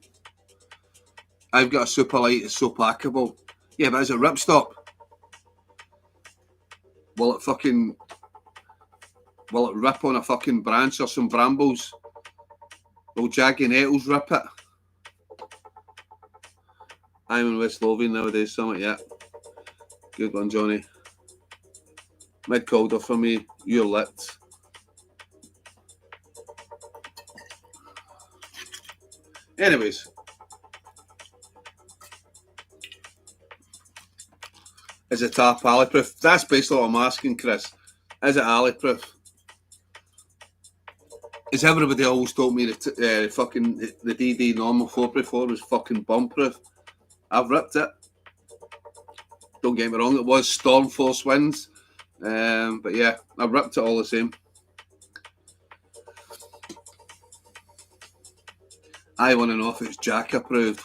I've got a super light, it's so packable. Yeah, but is it ripstop? Will it rip on a fucking branch or some brambles? Will Jaggy Nettles rip it? I'm in West Lothian nowadays, something, yeah. Good one, Johnny. Mid Calder for me, you're lit. Anyways. Is it tarp alley proof? That's basically what I'm asking, Chris. Is it alley proof? As everybody always told me the fucking the DD normal 4x4 was fucking bomb proof. I've ripped it. Don't get me wrong, it was storm force winds. But yeah, I've ripped it all the same. I want to know if it's Jack approved.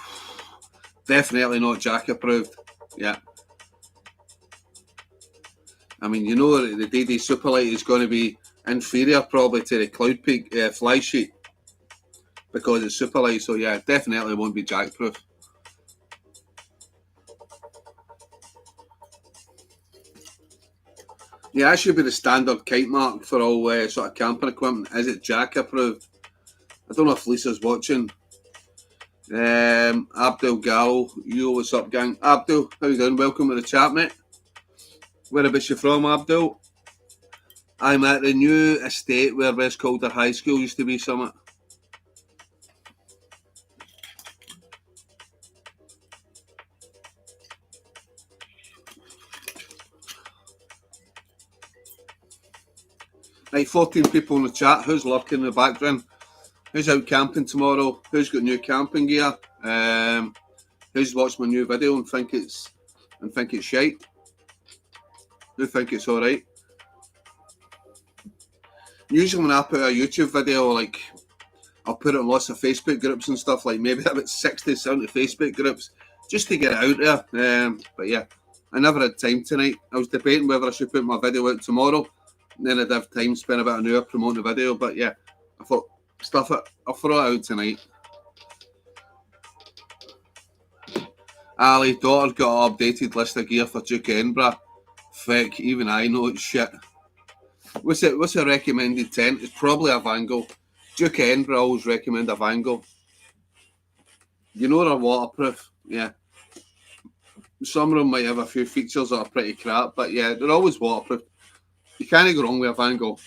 Definitely not Jack approved. Yeah. I mean, you know the DD Superlight is going to be inferior probably to the Cloud Peak fly sheet because it's Superlight. So yeah, definitely won't be Jack proof. Yeah, that should be the standard kite mark for all sort of camping equipment. Is it Jack approved? I don't know if Lisa's watching. Abdul Gal, yo, what's up, gang? Abdul, how you doing? Welcome to the chat, mate. Whereabouts you from, Abdul? I'm at the new estate where West Calder High School used to be, something. Right, 14 people in the chat. Who's lurking in the background? Who's out camping tomorrow? Who's got new camping gear? Who's watched my new video and think it's shite? Who think it's alright? Usually when I put a YouTube video, like, I'll put it on lots of Facebook groups and stuff, like maybe about 60, 70 Facebook groups, just to get it out there. But yeah, I never had time tonight. I was debating whether I should put my video out tomorrow, and then I'd have time, spend about an hour promoting the video. But yeah, I thought, stuff it, I'll throw it out tonight. Ali, daughter got an updated list of gear for Duke Edinburgh. Feck, even I know it's shit. What's a recommended tent? It's probably a Vango. Duke Edinburgh always recommend a Vango. You know they're waterproof, yeah. Some of them might have a few features that are pretty crap, but yeah, they're always waterproof. You can't go wrong with a Vango.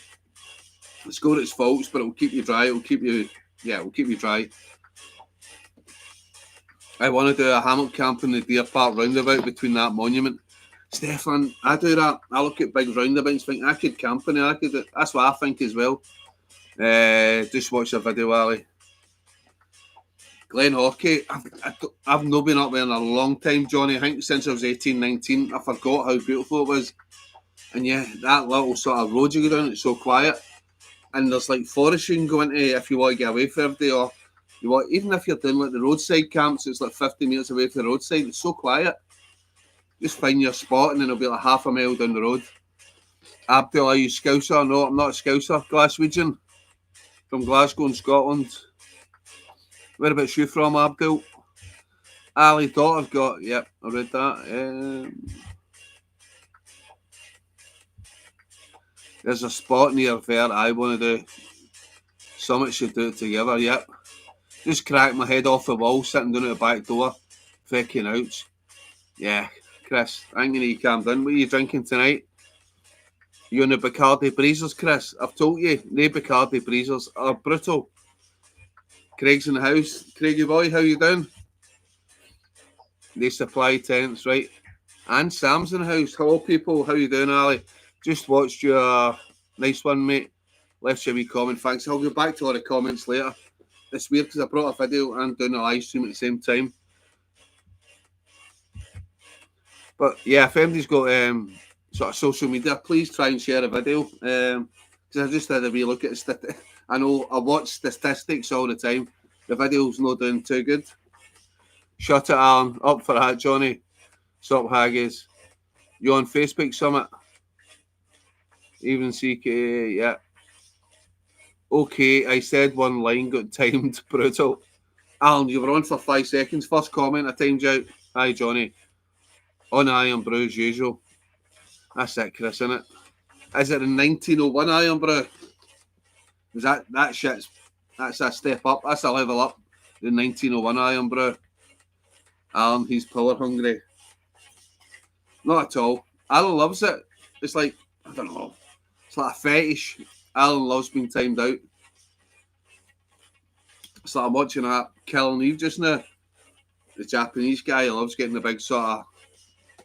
It's got its faults, but it'll keep you dry. It'll keep you dry. I want to do a hammock camp in the Deer Park roundabout between that monument. Stefan, I do that. I look at big roundabouts, think I could camp in there. That's what I think as well. Just watch the video, Ali. Glen Hockey, I've not been up there in a long time, Johnny. I think since I was 18, 19. I forgot how beautiful it was. And yeah, that little sort of road you go down, it's so quiet. And there's like forest you can go into if you want to get away for every day, or you want, even if you're doing like the roadside camps, it's like 50 metres away from the roadside. It's so quiet. Just find your spot and then it'll be like half a mile down the road. Abdul, are you Scouser? No, I'm not a Scouser. Glaswegian from Glasgow in Scotland. Whereabouts you from, Abdul? Ali, daughter got, yep, I read that. There's a spot near there I want to do. Something should do it together, yep. Just crack my head off the wall, sitting down at the back door. Fucking ouch. Yeah, Chris, I'm going to calm down. What are you drinking tonight? You on the Bacardi Breezers, Chris? I've told you, the Bacardi Breezers are brutal. Craig's in the house. Craigie boy, how you doing? They supply tents, right? And Sam's in the house. Hello, people. How you doing, Ali? Just watched your nice one, mate. Left you a wee comment. Thanks. I'll get back to all the comments later. It's weird because I brought a video and doing a live stream at the same time. But yeah, if anybody's got sort of social media, please try and share a video. Because I just had a wee look at it. I know I watch statistics all the time. The video's not doing too good. Shut it, Alan. Up for that, Johnny. Sup, Haggis. You on Facebook Summit? Even CK, yeah. Okay, I said one line, got timed. Brutal. Alan, you were on for 5 seconds. First comment, I timed you out. Hi, Johnny. On Iron Brew as usual. That's it, Chris, isn't it? Is it in 1901 Iron Brew? Is that shit's... That's a step up. That's a level up. The 1901 Iron Brew. Alan, he's power hungry. Not at all. Alan loves it. It's like, I don't know. It's like a fetish. Alan loves being timed out. It's like I'm watching that Killing Eve just now. The Japanese guy loves getting the big sort of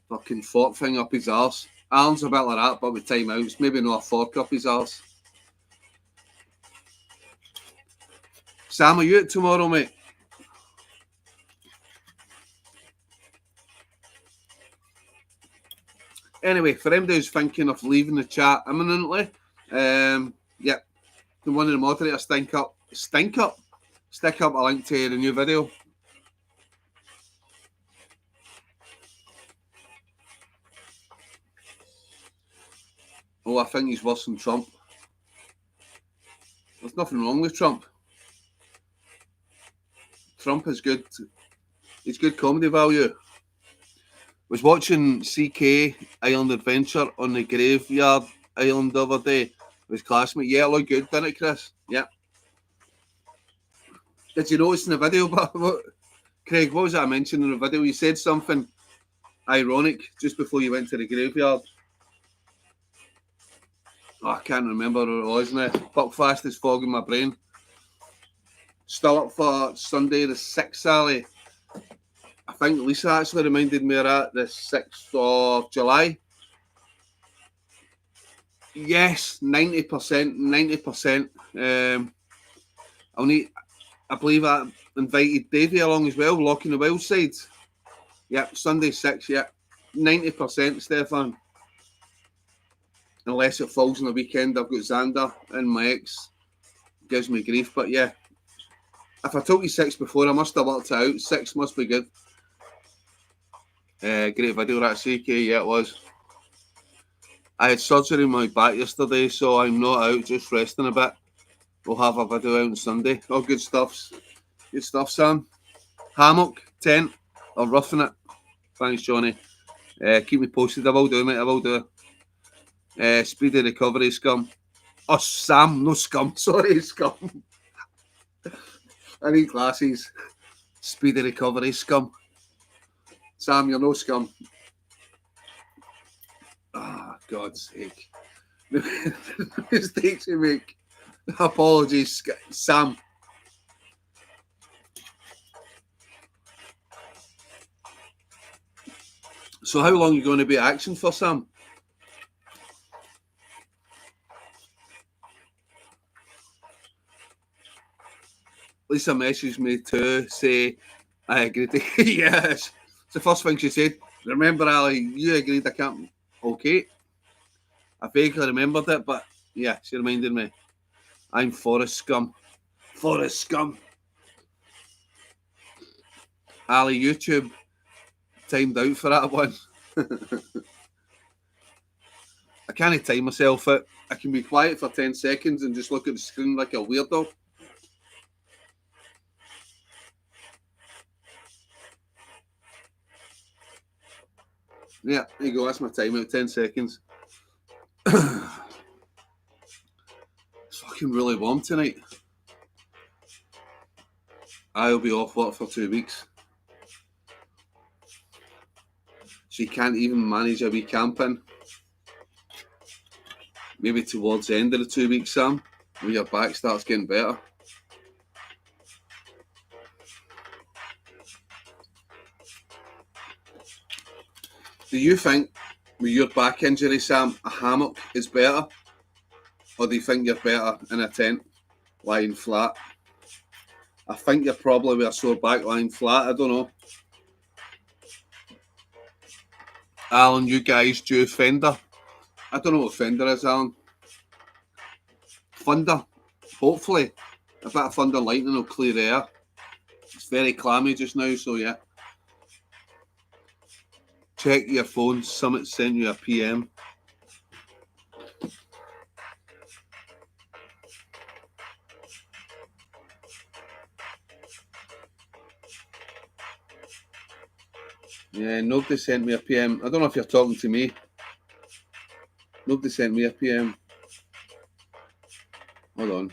fucking fork thing up his arse. Alan's a bit like that, but with timeouts. Maybe not a fork up his arse. Sam, are you out tomorrow, mate? Anyway, for anybody who's thinking of leaving the chat imminently, yep, can one of the moderators stick up a link to the new video. Oh, I think he's worse than Trump. There's nothing wrong with Trump. Trump is good. It's good comedy value. Was watching CK Island Adventure on the Graveyard Island the other day. His classmate. Yeah, it looked good, didn't it, Chris? Yeah. Did you notice in the video, Craig, what was that I mentioned in the video? You said something ironic just before you went to the graveyard. Oh, I can't remember what it was now. Buckfast is fogging my brain. Still up for Sunday the 6th, Ali. I think Lisa actually reminded me of that, the 6th of July. Yes, 90%. I believe I invited Davey along as well, Locking the Wild Side. Yep, Sunday 6, yep. 90%, Stefan. Unless it falls on the weekend, I've got Xander and my ex. Gives me grief, but yeah. If I told you 6 before, I must have worked it out. 6 must be good. Great video, that CK, yeah, it was. I had surgery in my back yesterday, so I'm not out, just resting a bit. We'll have a video out on Sunday. Oh, good stuff. Good stuff, Sam. Hammock, tent, or roughing it. Thanks, Johnny. Keep me posted. I will do, mate. I will do. Speedy recovery, scum. Oh, Sam, no scum. Sorry, scum. I need glasses. Speedy recovery, scum. Sam, you're no scum. Ah, oh, God's sake. Mistakes you make. Apologies, Sam. So how long are you going to be at action for, Sam? Lisa messaged me to say, I agreed to... Yes. It's the first thing she said. Remember, Ali, you agreed I can't... Okay. I vaguely remembered it, but yeah, she reminded me. I'm Forest Scum. Forest Scum. Ali, YouTube timed out for that one. I can't time myself out. I can be quiet for 10 seconds and just look at the screen like a weirdo. Yeah, there you go. That's my time out. 10 seconds. It's fucking really warm tonight. I'll be off work for 2 weeks. She can't even manage a wee camping. maybe towards the end of the 2 weeks, Sam, when your back starts getting better. Do you think with your back injury, Sam, a hammock is better? Or do you think you're better in a tent, lying flat? I think you're probably with a sore back lying flat, I don't know. Alan, you guys do Fender? I don't know what Fender is, Alan. Thunder, hopefully. A bit of thunder lightning will clear the air. It's very clammy just now, so yeah. Check your phone, Summit sent you a PM. Yeah, nobody sent me a PM. I don't know if you're talking to me. Nobody sent me a PM. Hold on.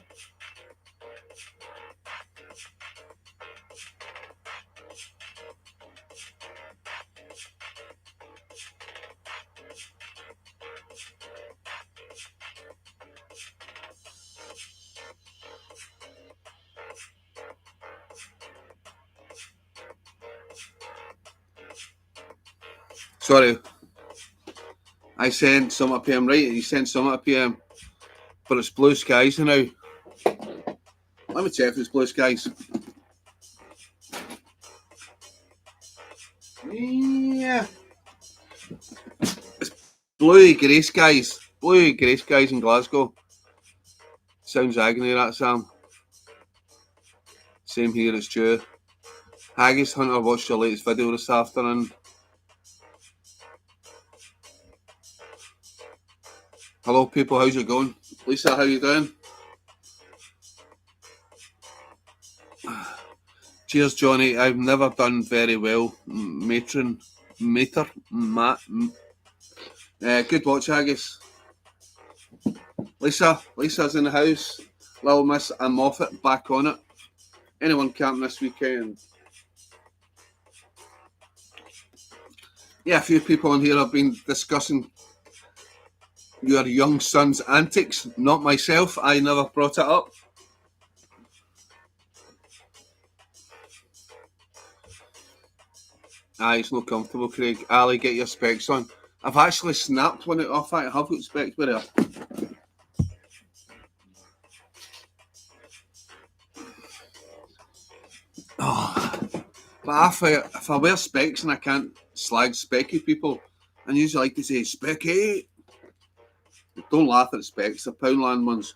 Sorry. I sent some a PM, right? You sent some a PM. But it's blue skies now. Let me check if it's blue skies. Yeah. It's bluey grey skies. Bluey grey skies in Glasgow. Sounds agony, that, Sam. Same here, it's Stu. Haggis Hunter watched your latest video this afternoon. Hello people, how's it going? Lisa, how you doing? Cheers, Johnny. I've never done very well. Mater. Good watch, Haggis. Lisa's in the house. Little Miss and Moffat back on it. Anyone camping this weekend? Yeah, a few people on here have been discussing your young son's antics. Not myself. I never brought it up. Aye, it's not comfortable, Craig. Ali, get your specs on. I've actually snapped one off. I have got specs with it. Oh, but if I wear specs and I can't slag specky people, I usually like to say specky. Don't laugh at specs, they're Poundland ones.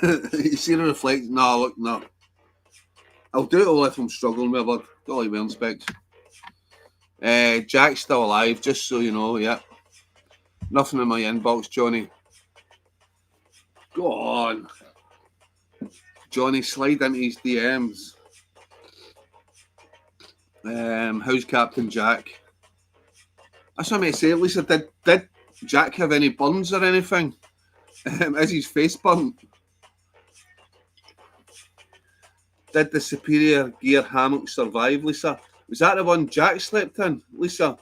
You see the reflect? No, look, no. I'll do it all if I'm struggling with a word. Don't like wearing specs. Jack's still alive, just so you know, yeah. Nothing in my inbox, Johnny. Go on. Johnny, slide into his DMs. How's Captain Jack? That's what I meant to say. Lisa, did Jack have any burns or anything? Is his face burnt? Did the Superior Gear hammock survive, Lisa? Was that the one Jack slept in, Lisa?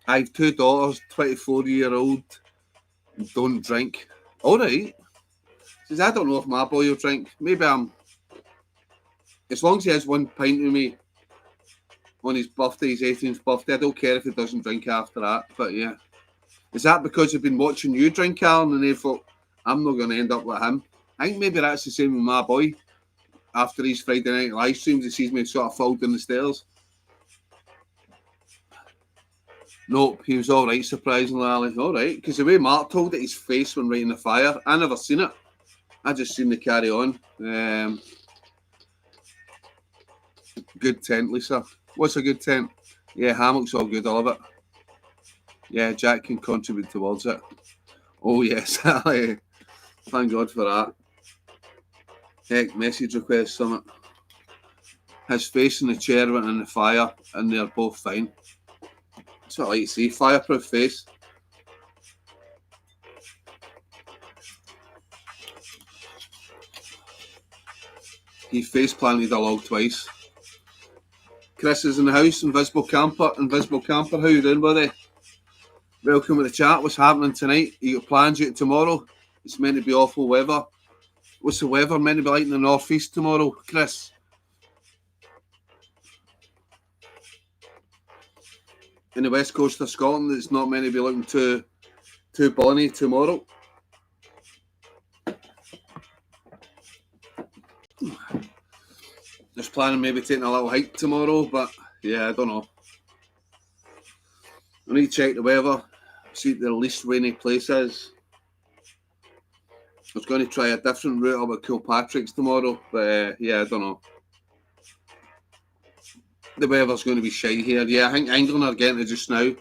I have 2 daughters, 24-year-old, don't drink. All right. Says, I don't know if my boy will drink. Maybe as long as he has 1 pint with me on his birthday, his 18th birthday, I don't care if he doesn't drink after that. But yeah. Is that because they've been watching you drink, Alan, and they thought, I'm not going to end up like him? I think maybe that's the same with my boy. After these Friday night live streams, he sees me sort of fall down the stairs. Nope, he was all right, surprisingly, Ali. All right, because the way Mark told it, his face went right in the fire. I never seen it. I just seen the carry on. Good tent, Lisa. What's a good tent? Yeah, hammock's all good. I love it. Yeah, Jack can contribute towards it. Oh, yes, Ali. Thank God for that. Heck, message request, summit. His face in the chair went in the fire, and they're both fine. That's what I like to see. Fireproof face. He face planted a log twice. Chris is in the house. Invisible Camper. How you doing, buddy? Welcome to the chat. What's happening tonight? You got plans out tomorrow? It's meant to be awful weather. What's the weather meant to be like in the northeast tomorrow, Chris? In the west coast of Scotland, it's not meant to be looking too bonny tomorrow. Just planning maybe taking a little hike tomorrow, but yeah, I don't know. I need to check the weather, see what the least rainy place is. I was going to try a different route up at Kilpatrick's tomorrow, but yeah, I don't know. The weather's going to be shy here. Yeah, I think England are getting it just now.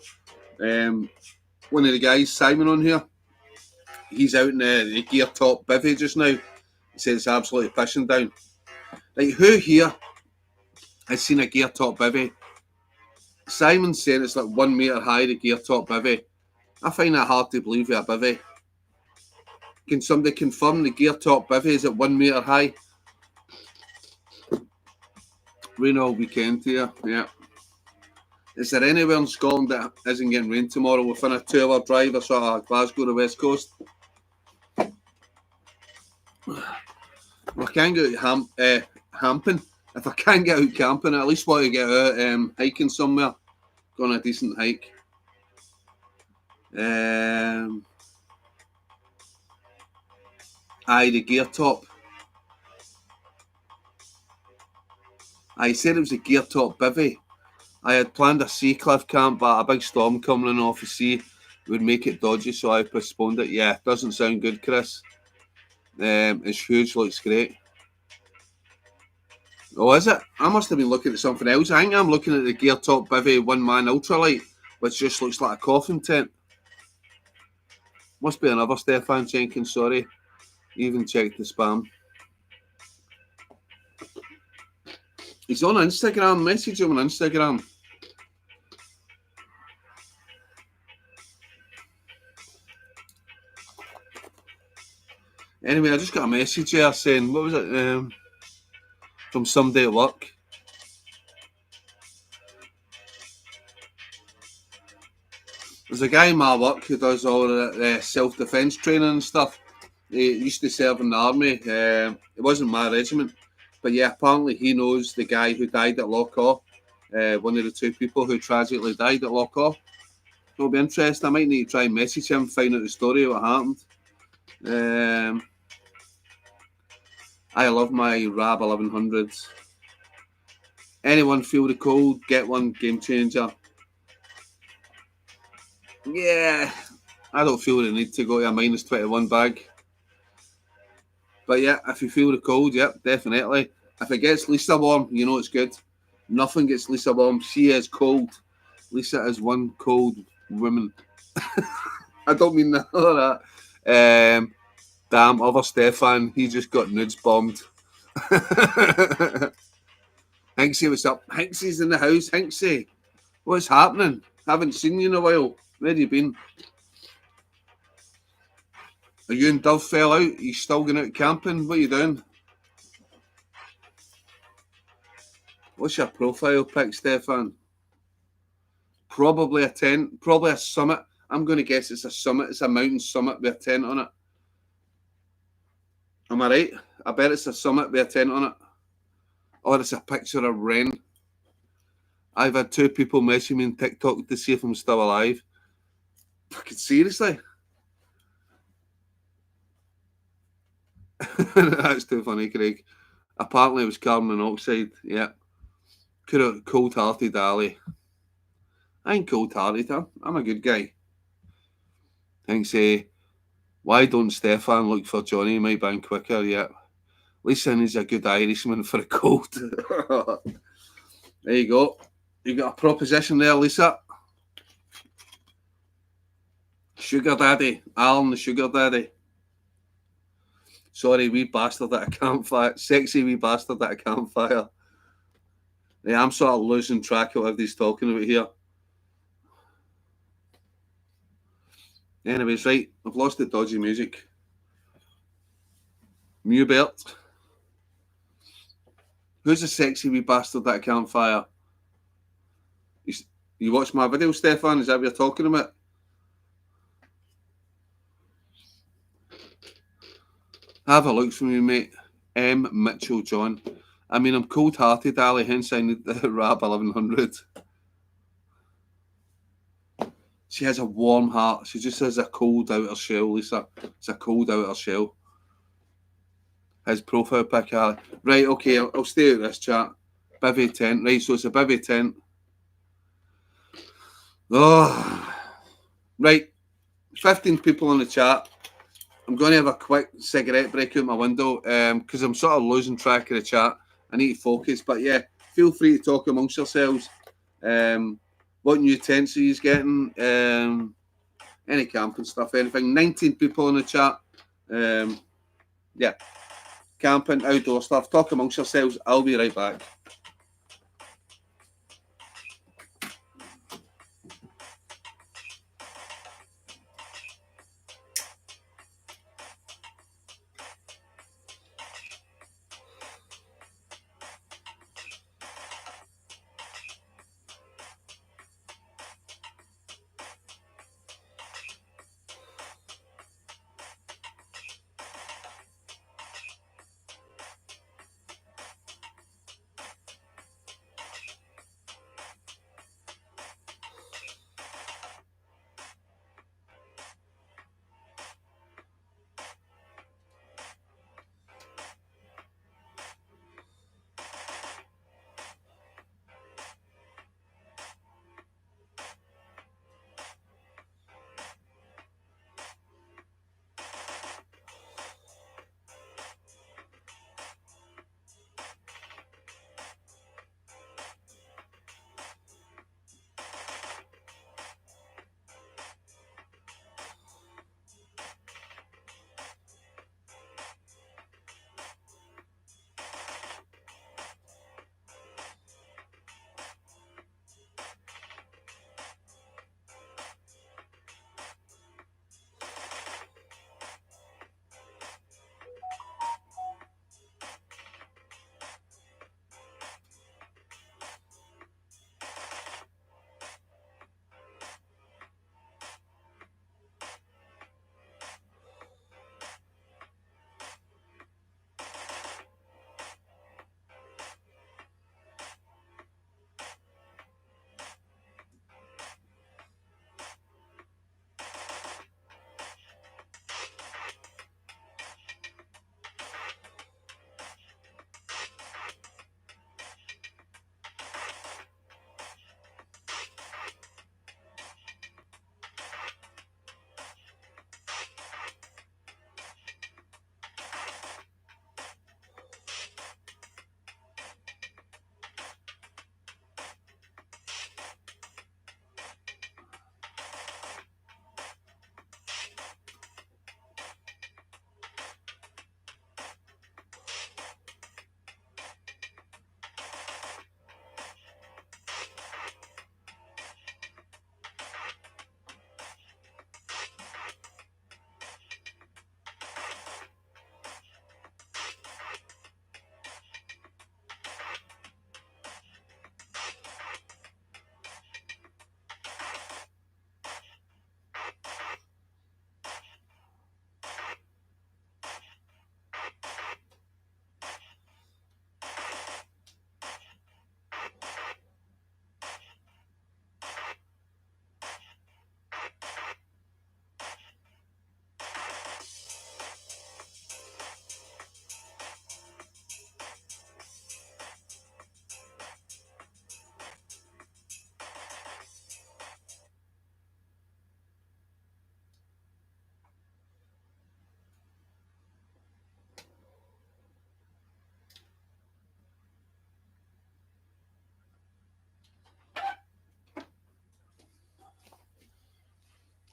One of the guys, Simon, on here, he's out in the gear top bivvy just now. He says it's absolutely pissing down. Like, who here has seen a gear top bivvy? Simon's saying it's like 1 metre high, the gear top bivvy. I find that hard to believe with a bivvy. Can somebody confirm the gear top bivvy is at 1 metre high? Rain all weekend here, yeah. Is there anywhere in Scotland that isn't getting rain tomorrow within a 2-hour drive or sort of Glasgow to West Coast? If I can't get out camping, if I can't get out camping, I at least want to get out hiking somewhere. Go on a decent hike. Aye, the gear top. I said it was a gear top bivvy. I had planned a sea cliff camp, but a big storm coming in off the sea would make it dodgy, so I postponed it. Yeah, doesn't sound good, Chris. It's huge, looks great. Oh, is it? I must have been looking at something else. I think I'm looking at the gear top bivvy 1-man ultralight, which just looks like a coffin tent. Must be another Stefan Jenkins, sorry. Even checked the spam. He's on Instagram. Message him on Instagram. Anyway, I just got a message here saying, what was it? From somebody at work. There's a guy in my work who does all the self-defence training and stuff. He used to serve in the army. It wasn't my regiment. But yeah, apparently he knows the guy who died at Lochaw. One of the 2 people who tragically died at Lochaw. It'll be interesting. I might need to try and message him, find out the story of what happened. I love my RAB 1100s. Anyone feel the cold? Get one, game changer. Yeah, I don't feel the need to go to a -21 bag. But yeah, if you feel the cold, yep, definitely. If it gets Lisa warm, you know it's good. Nothing gets Lisa warm. She is cold. Lisa is one cold woman. I don't mean that. Damn, other Stefan, he just got nudes bombed. Hinksy, what's up? Hinksy's in the house. Hinksy, what's happening? Haven't seen you in a while. Where have you been? Are you and Dove fell out? Are you still going out camping? What are you doing? What's your profile pic, Stefan? Probably a tent. Probably a summit. I'm going to guess it's a summit. It's a mountain summit with a tent on it. Am I right? I bet it's a summit with a tent on it. Or it's a picture of Ren. I've had 2 people message me on TikTok to see if I'm still alive. Fucking seriously? That's too funny, Craig. Apparently it was carbon monoxide. Yeah. Could have cold-hearted Ali. I ain't cold-hearted, huh? I'm a good guy. Thanks, why don't Stefan look for Johnny? He might bang quicker, yeah. Lisa needs a good Irishman for a cold. There you go. You got a proposition there, Lisa. Sugar daddy. Alan the sugar daddy. Sorry, wee bastard at a campfire. Sexy wee bastard at a campfire. Yeah, I'm sort of losing track of what he's talking about here. Anyways, right, I've lost the dodgy music. Mewbert. Who's a sexy wee bastard at a campfire? You watched my video, Stefan? Is that what you're talking about? Have a look for me, mate. M. Mitchell John. I mean, I'm cold-hearted, Ali, hence I need the Rab 1100. She has a warm heart. She just has a cold outer shell, Lisa. It's a cold outer shell. His profile pic, Ali. Right, okay, I'll stay out this chat. Bivy tent. Right, so it's a bivy tent. Oh, right. 15 people in the chat. I'm going to have a quick cigarette break out my window because I'm sort of losing track of the chat. I need to focus. But yeah, feel free to talk amongst yourselves. What new tents are you getting? Any camping stuff, anything. 19 people in the chat. Yeah, camping, outdoor stuff. Talk amongst yourselves. I'll be right back.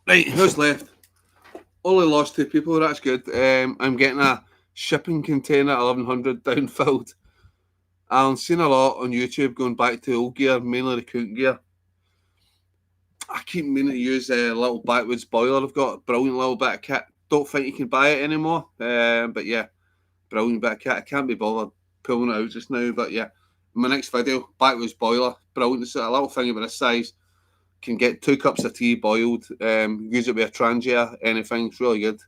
Right, who's left? Only lost 2 people. That's good. I'm getting a shipping container 1100 downfilled. I'm seeing a lot on YouTube going back to old gear, mainly the cook gear. I keep meaning to use a little backwoods boiler. I've got a brilliant little bit of kit. Don't think you can buy it anymore. But yeah, brilliant bit of kit. I can't be bothered pulling it out just now. But yeah, in my next video, backwoods boiler. Brilliant. It's a little thing about this size. Can get 2 cups of tea boiled. Use it with a trangia, anything. It's really good.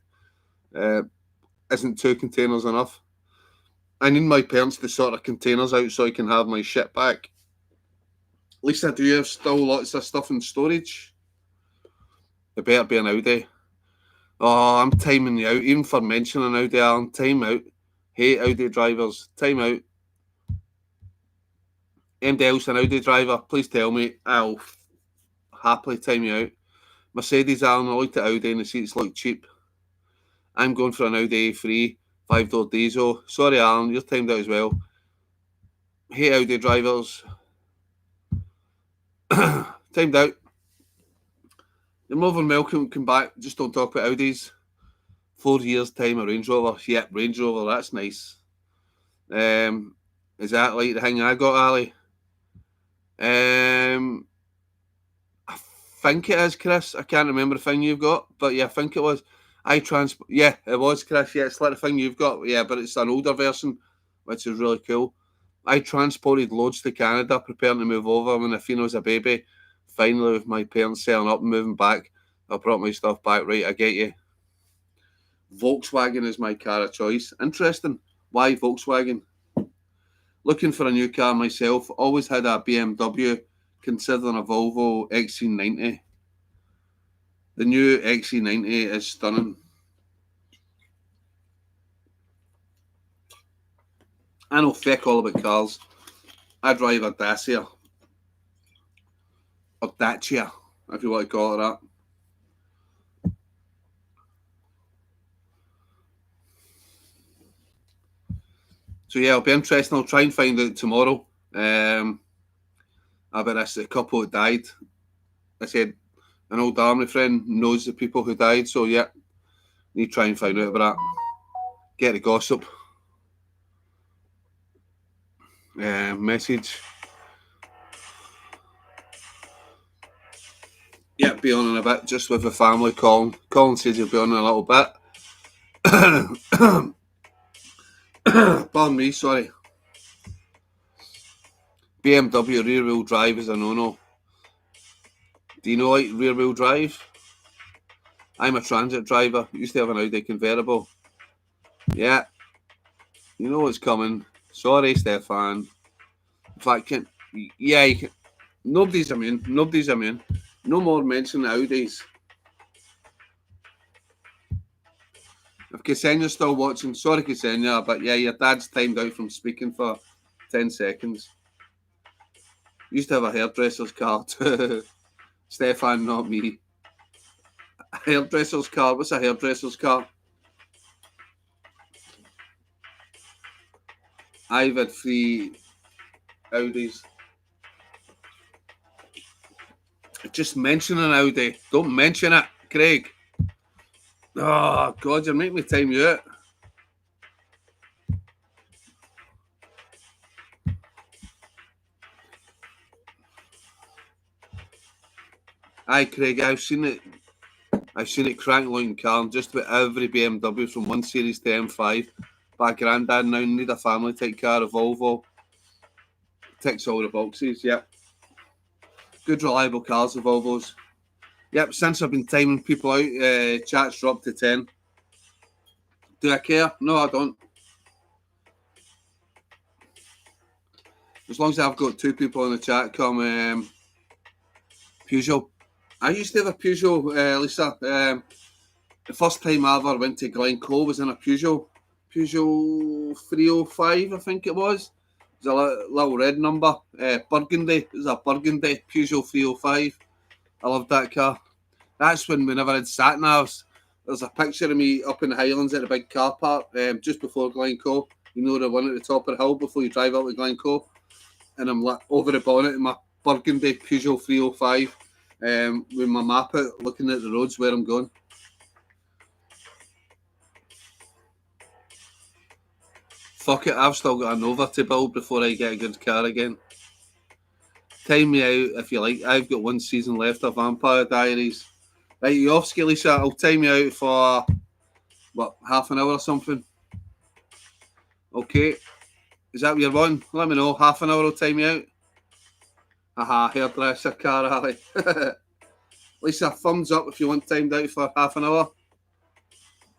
isn't 2 containers enough. I need my parents to sort of containers out so I can have my shit back. At least I do have still lots of stuff in storage. It better be an Audi. Oh, I'm timing you out, even for mentioning Audi, Alan. Time out. Hate Audi drivers. Time out. Anybody else an Audi driver? Please tell me. I'll happily time you out. Mercedes, Alan, I looked at Audi and the seats look cheap. I'm going for an Audi A3, 5-door diesel. Sorry, Alan, you're timed out as well. Hate Audi drivers. Timed out. You're more than welcome to come back. Just don't talk about Audis. 4 years' time, a Range Rover. Yep, Range Rover, that's nice. Is that like the thing I got, Ali? I think it is, Chris. I can't remember the thing you've got, but yeah, I think it was. Yeah, it was, Chris. Yeah, it's like the thing you've got. Yeah, but it's an older version, which is really cool. I transported loads to Canada, preparing to move over when Athena was a baby. Finally, with my parents selling up and moving back, I brought my stuff back. Right, I get you. Volkswagen is my car of choice. Interesting. Why Volkswagen? Looking for a new car myself. Always had a BMW, considering a Volvo XC90. The new XC90 is stunning. I know feck all about cars. I drive a Dacia. Or Dacia, if you want to call it that. So yeah, it'll be interesting. I'll try and find out tomorrow about this couple that died. I said an old army friend knows the people who died, so yeah, need to try and find out about that. Get the gossip. Message. Yeah, be on in a bit, just with the family. Colin says he'll be on in a little bit. Pardon me, sorry. BMW rear wheel drive is a no-no. Do you know like rear wheel drive? I'm a transit driver. Used to have an Audi convertible. Yeah, you know what's coming. Sorry, Stefan. In fact, you can. Nobody's immune. Nobody's immune. No more mentioning Audis. If Ksenia's still watching, sorry Ksenia, but yeah, your dad's timed out from speaking for 10 seconds. Used to have a hairdresser's card. Stefan, not me. A hairdresser's card. What's a hairdresser's card? I've had 3 Audis. Just mention an Audi. Don't mention it, Craig. Oh, God, you're making me time you out. Aye, Craig, I've seen it. I've seen it crank like car. Just about every BMW from 1 Series to M5. My granddad now need a family type car, a Volvo. Ticks all the boxes, yep. Good reliable cars, the Volvos. Yep, since I've been timing people out, chats dropped to 10. Do I care? No, I don't. As long as I've got 2 people in the chat come, Peugeot. I used to have a Peugeot, Lisa. The first time I ever went to Glencoe was in a Peugeot 305, I think it was. It was a little red number, burgundy. It was a burgundy Peugeot 305. I loved that car. That's when we never had sat navs. There's a picture of me up in the Highlands at a big car park just before Glencoe. You know, the one at the top of the hill before you drive up to Glencoe. And I'm over the bonnet in my burgundy Peugeot 305 with my map out, looking at the roads where I'm going. Fuck it, I've still got a Nova to build before I get a good car again. Time me out if you like. I've got 1 season left of Vampire Diaries. Right, you off, Lisa? I'll time you out for, what, half an hour or something? Okay. Is that what you're on? Let me know. Half an hour will time you out. Aha, hairdresser car, Ali. Lisa, thumbs up if you want timed out for half an hour.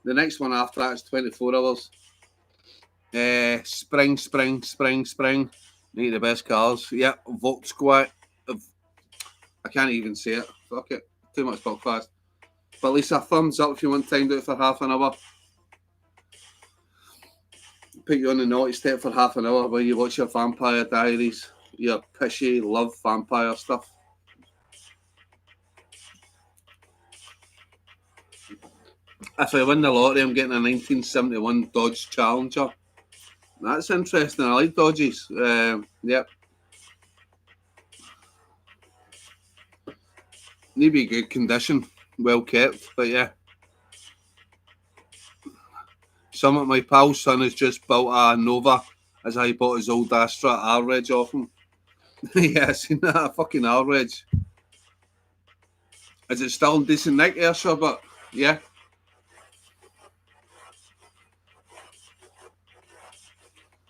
The next one after that is 24 hours. Spring. Need the best cars. Yeah, Volkswagen. I can't even say it. Fuck it. Too much Buckfast. But at least a thumbs up if you want timed out for half an hour. Put you on the naughty step for half an hour while you watch your Vampire Diaries. Your pishy love vampire stuff. If I win the lottery, I'm getting a 1971 Dodge Challenger. That's interesting. I like Dodges. Yep. Need to be good condition, well kept, but yeah. Some of my pal's son has just built a Nova as he bought his old Astra R-Reg off him. Yeah, I seen that, a fucking R-Reg. Is it still in decent nick there, sir? But yeah.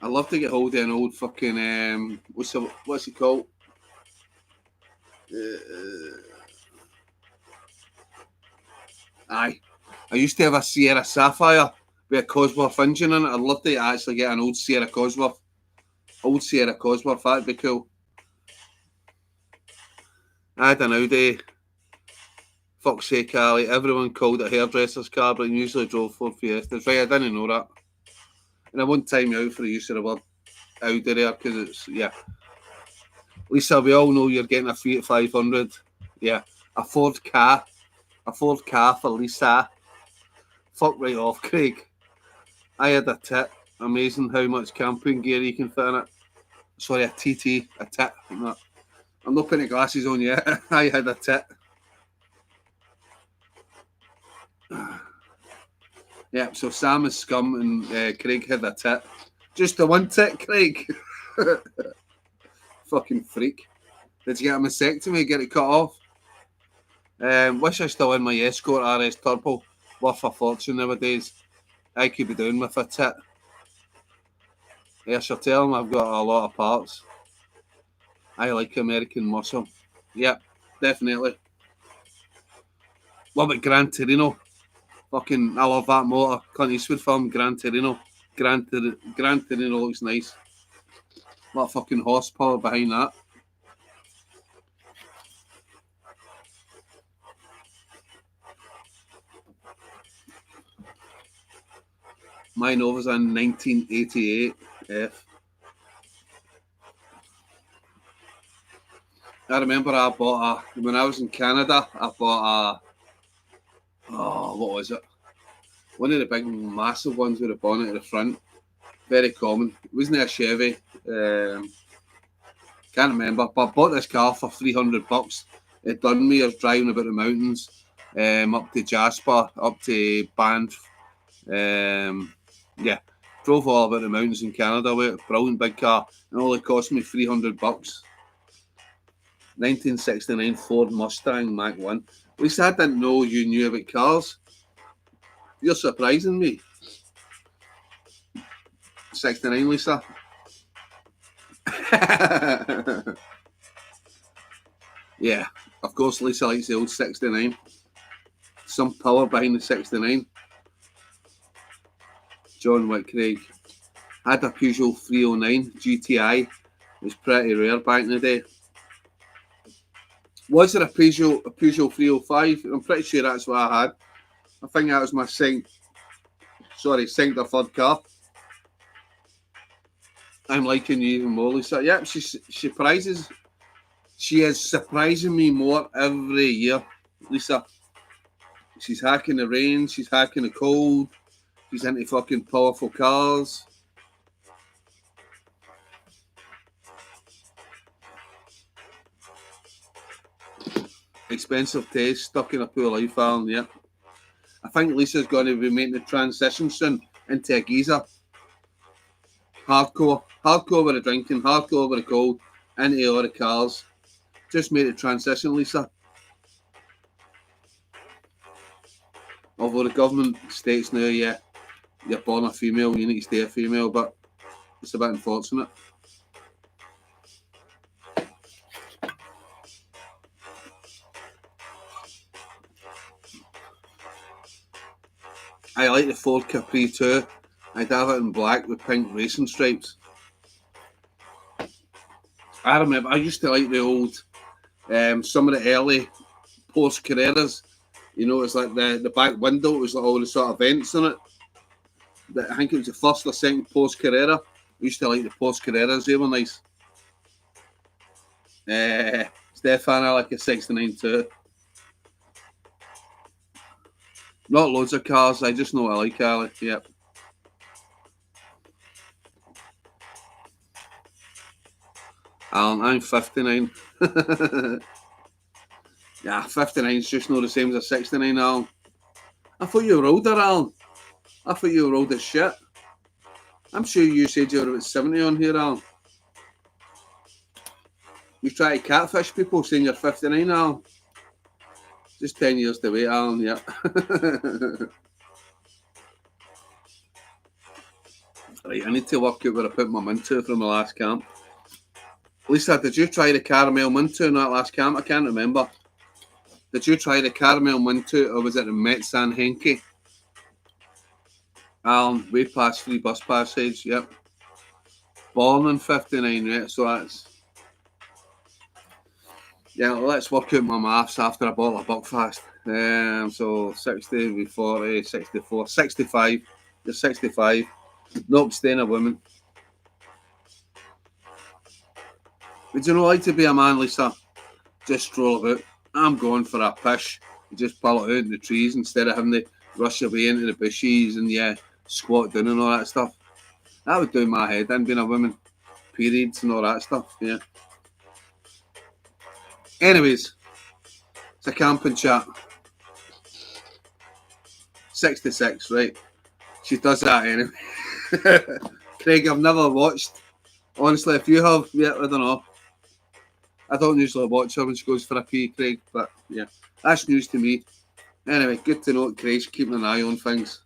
I'd love to get hold of an old fucking what's it called? Aye. I used to have a Sierra Sapphire with a Cosworth engine in it. I'd love to actually get an old Sierra Cosworth. Old Sierra Cosworth, that'd be cool. I had an Audi. Fuck's sake, Ali. Everyone called it a hairdresser's car, but it usually drove Ford Fiestas. Right, I didn't know that. And I won't time you out for the use of the word Audi there, because it's, yeah. Lisa, we all know you're getting a Fiat 500. Yeah. A Ford car. A Ford car for Lisa. Fuck right off, Craig. I had a tit. Amazing how much camping gear you can fit in it. Sorry, a TT. A tit. I'm not putting the glasses on yet. I had a tit. Yeah, so Sam is scum and Craig had a tit. Just the one tit, Craig. Fucking freak. Did you get a mastectomy? Get it cut off? Wish I still in my Escort RS Turbo. Worth a fortune nowadays. I could be doing with a tit. Yes, I tell him I've got a lot of parts. I like American muscle. Yep, definitely. What about Gran Torino? Fucking, I love that motor. Clint Eastwood film, Gran Torino. Gran Torino looks nice. A lot of fucking horsepower behind that. My Nova's in 1988 F. I remember when I was in Canada, I bought what was it? One of the big massive ones with a bonnet at the front. Very common. It wasn't a Chevy. Can't remember, but I bought this car for $300. It done me. I was driving about the mountains, up to Jasper, up to Banff. Yeah, drove all about the mountains in Canada with it. Brilliant big car. It only cost me $300. 1969 Ford Mustang Mach 1. At least I didn't know you knew about cars. You're surprising me. 69, Lisa. Yeah, of course, Lisa likes the old 69. Some power behind the 69. John Wick Craig. Had a Peugeot 309 GTI. It was pretty rare back in the day. Was there a Peugeot 305? I'm pretty sure that's what I had. I think that was my second or third car. I'm liking you even more, Lisa. Yep, she is surprising me more every year, Lisa. She's hacking the rain, she's hacking the cold, she's into fucking powerful cars. Expensive taste, stuck in a poor life, Alan, yeah. I think Lisa's going to be making the transition soon into a geezer. Hardcore with the drinking, hardcore with the cold, into all the cars. Just made the transition, Lisa. Although the government states now, yeah, you're born a female, you need to stay a female, but it's a bit unfortunate. I like the Ford Capri too. I'd have it in black with pink racing stripes. I remember I used to like the old, some of the early Porsche Carreras. You know, it's like the back window. It was like all the sort of vents in it. But I think it was the first or second Porsche Carrera. I used to like the Porsche Carreras. They were nice. Stefan, I like a 69 too. Not loads of cars. I just know what I like, Ali. Yep. Alan, I'm 59. Yeah, 59 is just not the same as a 69, Alan. I thought you were older, Alan. I thought you were old as shit. I'm sure you said you were about 70 on here, Alan. You try to catfish people saying you're 59, Alan. Just 10 years to wait, Alan, yeah. Right, I need to work out where I put my Minto from the last camp. Lisa, did you try the caramel Minto in that last camp? I can't remember. Did you try the caramel Minto or was it the Metsan Henke? Alan, way past free bus passage, yep. Born in 59, right? So that's... Yeah, let's work out my maths after I bought a Buckfast. So 60, 40, 64, 65. You're 65. Not staying a woman. Would you not like to be a man, Lisa? Just stroll about. I'm going for a pish. You just pull it out in the trees instead of having to rush away into the bushes and squat down and all that stuff. That would do my head in being a woman. Periods and all that stuff, yeah. Anyways, it's a camping chat. 66, right? She does that anyway. Craig, I've never watched. Honestly, if you have, yeah, I don't know. I don't usually watch her when she goes for a pee, Craig, but yeah, that's news to me. Anyway, good to know Craig's keeping an eye on things.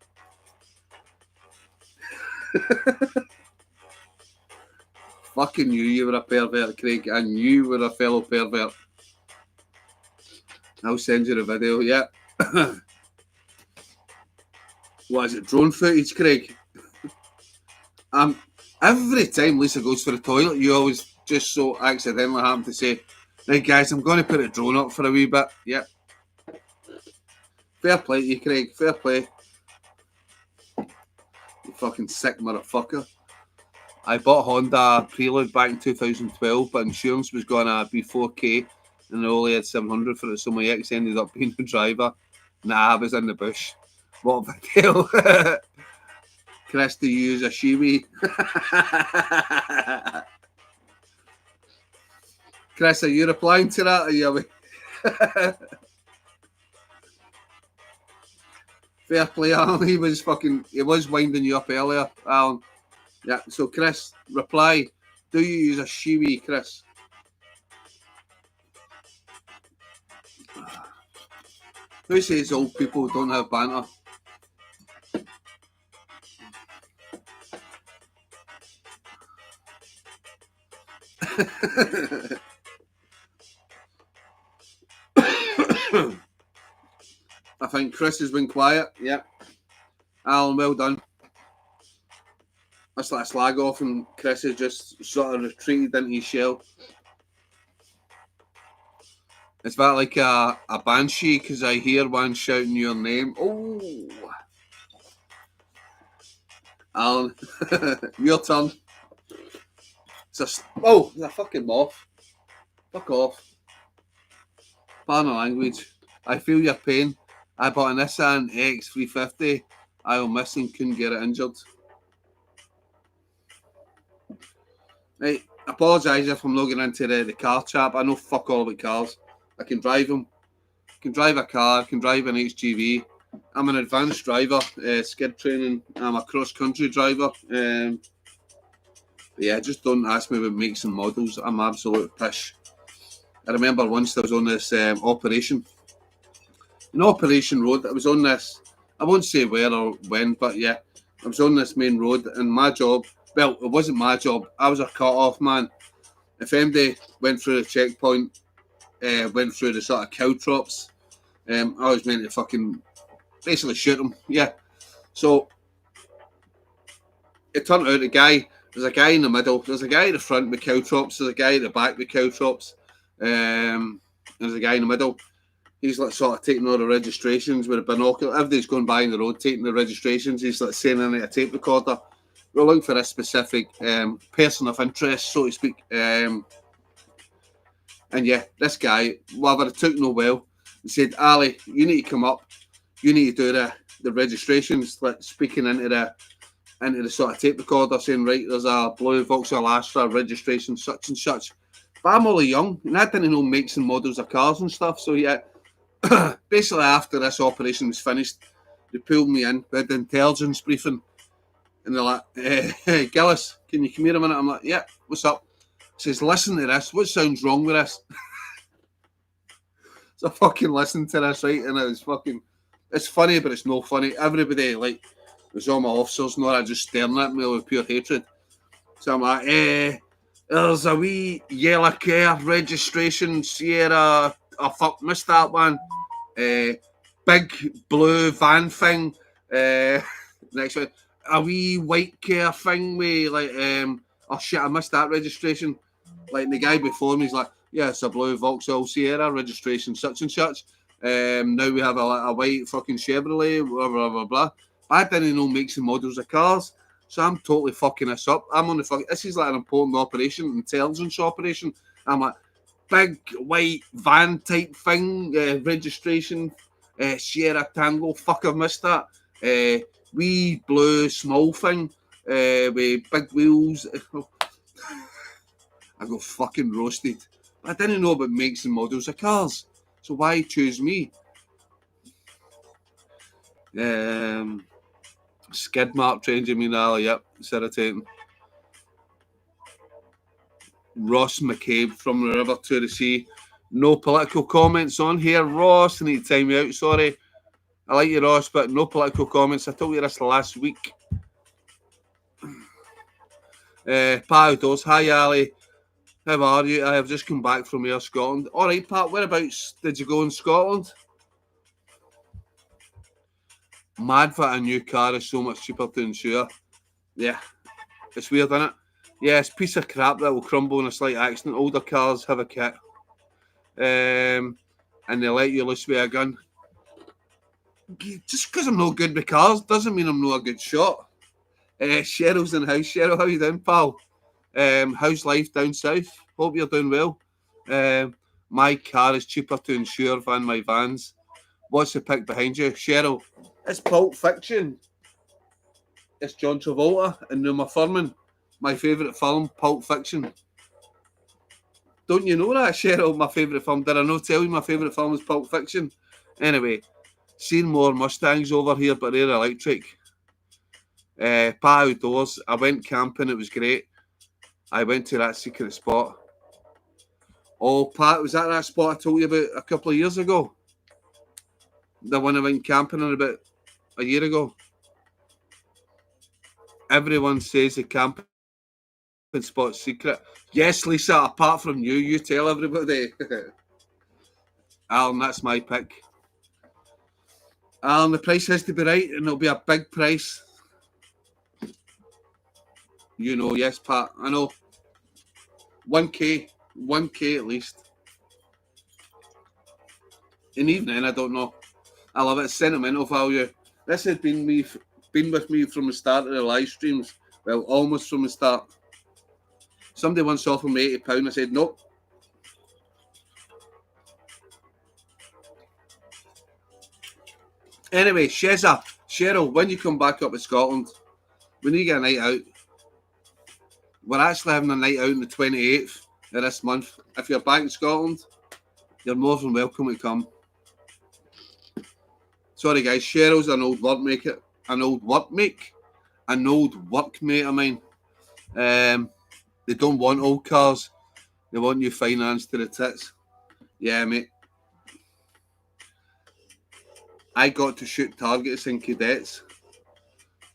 Fucking knew you were a pervert, Craig. I knew you were a fellow pervert. I'll send you the video, yeah. What is it, drone footage, Craig? Every time Lisa goes for the toilet, you always just so accidentally happen to say, right guys, I'm going to put a drone up for a wee bit. Yep. Fair play to you, Craig. Fair play. You fucking sick motherfucker. I bought Honda Prelude back in 2012, but insurance was going to be 4K and I only had 700 for it, so my ex ended up being the driver. Nah, I was in the bush. What a video. Chris, do you use a shiwi? Chris, are you replying to that? Are you Fair play, Alan. He was winding you up earlier, Alan. Yeah, so Chris, reply. Do you use a shiwi, Chris? Who says old people don't have banter? I think Chris has been quiet. Yeah. Alan, well done. That's like a slag off and Chris has just sort of retreated into his shell. Is that like a banshee? Because I hear one shouting your name. Oh. Alan, your turn. It's a fucking moth. Fuck off. Pardon the language. I feel your pain. I bought a Nissan X350. I was missing, couldn't get it injured. Right, apologise if I'm not getting into the car chat. I know fuck all about cars. I can drive them. I can drive a car. I can drive an HGV. I'm an advanced driver, skid training. I'm a cross-country driver. Yeah, just don't ask me about makes and models. I'm absolute pish. I remember once I was on this operation. An Operation Road. I was on this, I won't say where or when, but yeah, I was on this main road and my job, well, it wasn't my job. I was a cut-off man. If MD went through the checkpoint, went through the sort of cow traps, I was meant to fucking basically shoot him, yeah. So it turned out there's a guy in the middle, there's a guy at the front with caltrops, there's a guy at the back with caltrops, there's a guy in the middle. He's like sort of taking all the registrations with a binocular. Everybody's going by on the road taking the registrations. He's like saying in a tape recorder, we're looking for a specific person of interest, so to speak. And yeah, this guy, whatever, it took no well, he said, Ali, you need to come up. You need to do the registrations, like speaking into the sort of tape recorder, saying, right, there's a blue Vauxhall Astra registration, such and such. But I'm only young, and I didn't know makes and models of cars and stuff. So yeah, basically after this operation was finished, they pulled me in with the intelligence briefing, and they're like, hey, Gillis, can you come here a minute? I'm like, yeah, what's up? He says, listen to this. What sounds wrong with this? So I fucking listened to this, right? And it was fucking, it's funny, but it's no funny. Everybody, like, there's all my officers and all that just staring at me with pure hatred. So I'm like, there's a wee yellow car registration Sierra. Oh, fuck, missed that one. Big blue van thing. Next one. A wee white car thing with, like, oh shit, I missed that registration. Like, the guy before me is like, yeah, it's a blue Vauxhall Sierra registration, such and such. Now we have a white fucking Chevrolet, blah, blah, blah, blah. I didn't know makes and models of cars, so I'm totally fucking this up. I'm on the fucking, this is like an important operation, intelligence operation. I'm like, big white van type thing, registration, Sierra Tango, fuck, I've missed that. Wee blue small thing, with big wheels. I got fucking roasted. I didn't know about makes and models of cars, so why choose me? Skid mark changing me now, yep, it's irritating. Ross McCabe from the river to the sea. No political comments on here. Ross, I need to time you out, sorry. I like you, Ross, but no political comments. I told you this last week. Pat Outdoors, hi Ali. How are you? I have just come back from here, Scotland. Alright, Pat, whereabouts did you go in Scotland? Mad that a new car is so much cheaper to insure. Yeah, it's weird, isn't it? Yeah, it's a piece of crap that will crumble in a slight accident. Older cars have a kit. And they let you loose with a gun. Just because I'm no good with cars doesn't mean I'm not a good shot. Cheryl's in the house. Cheryl, how you doing, pal? How's life down south? Hope you're doing well. My car is cheaper to insure than my vans. What's the pick behind you? Cheryl, it's Pulp Fiction. It's John Travolta and Uma Thurman. My favourite film, Pulp Fiction. Don't you know that, Cheryl? My favourite film. Did I not tell you my favourite film is Pulp Fiction? Anyway, seen more Mustangs over here, but they're electric. Pat Outdoors. I went camping. It was great. I went to that secret spot. Oh, Pat, was that spot I told you about a couple of years ago? The one I went camping in about a year ago. Everyone says the camping spot's secret. Yes, Lisa, apart from you, you tell everybody. Alan, that's my pick. Alan, the price has to be right, and it'll be a big price. You know, yes, Pat, I know. 1K at least. And even then, I don't know. I love it. Sentimental value. This has been with me from the start of the live streams. Well, almost from the start. Somebody once offered me £80. I said, nope. Anyway, Cheryl, when you come back up to Scotland, we need to get a night out. We're actually having a night out on the 28th of this month. If you're back in Scotland, you're more than welcome to come. Sorry, guys. Cheryl's an old workmate of mine. They don't want old cars. They want you financed to the tits. Yeah, mate. I got to shoot targets in cadets.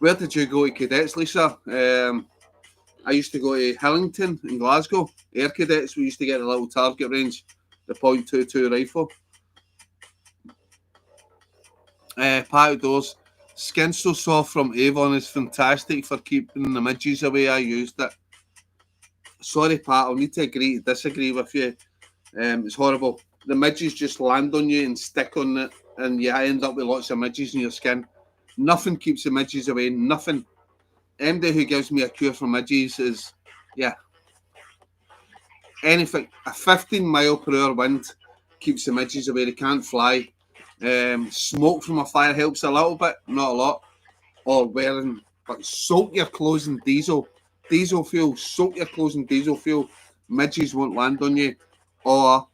Where did you go to cadets, Lisa? I used to go to Hillington in Glasgow. Air cadets, we used to get a little target range, the .22 rifle. Pat Outdoors, Skin So Soft from Avon is fantastic for keeping the midges away. I used it. Sorry, Pat, I'll need to agree to disagree with you. It's horrible. The midges just land on you and stick on it, and you end up with lots of midges in your skin. Nothing keeps the midges away. Nothing. MD who gives me a cure for midges is, yeah, anything. A 15 mile per hour wind keeps the midges away. They can't fly. Smoke from a fire helps a little bit, not a lot. Or wearing, but soak your clothes in diesel. Diesel fuel. Soak your clothes in diesel fuel. Midges won't land on you. Or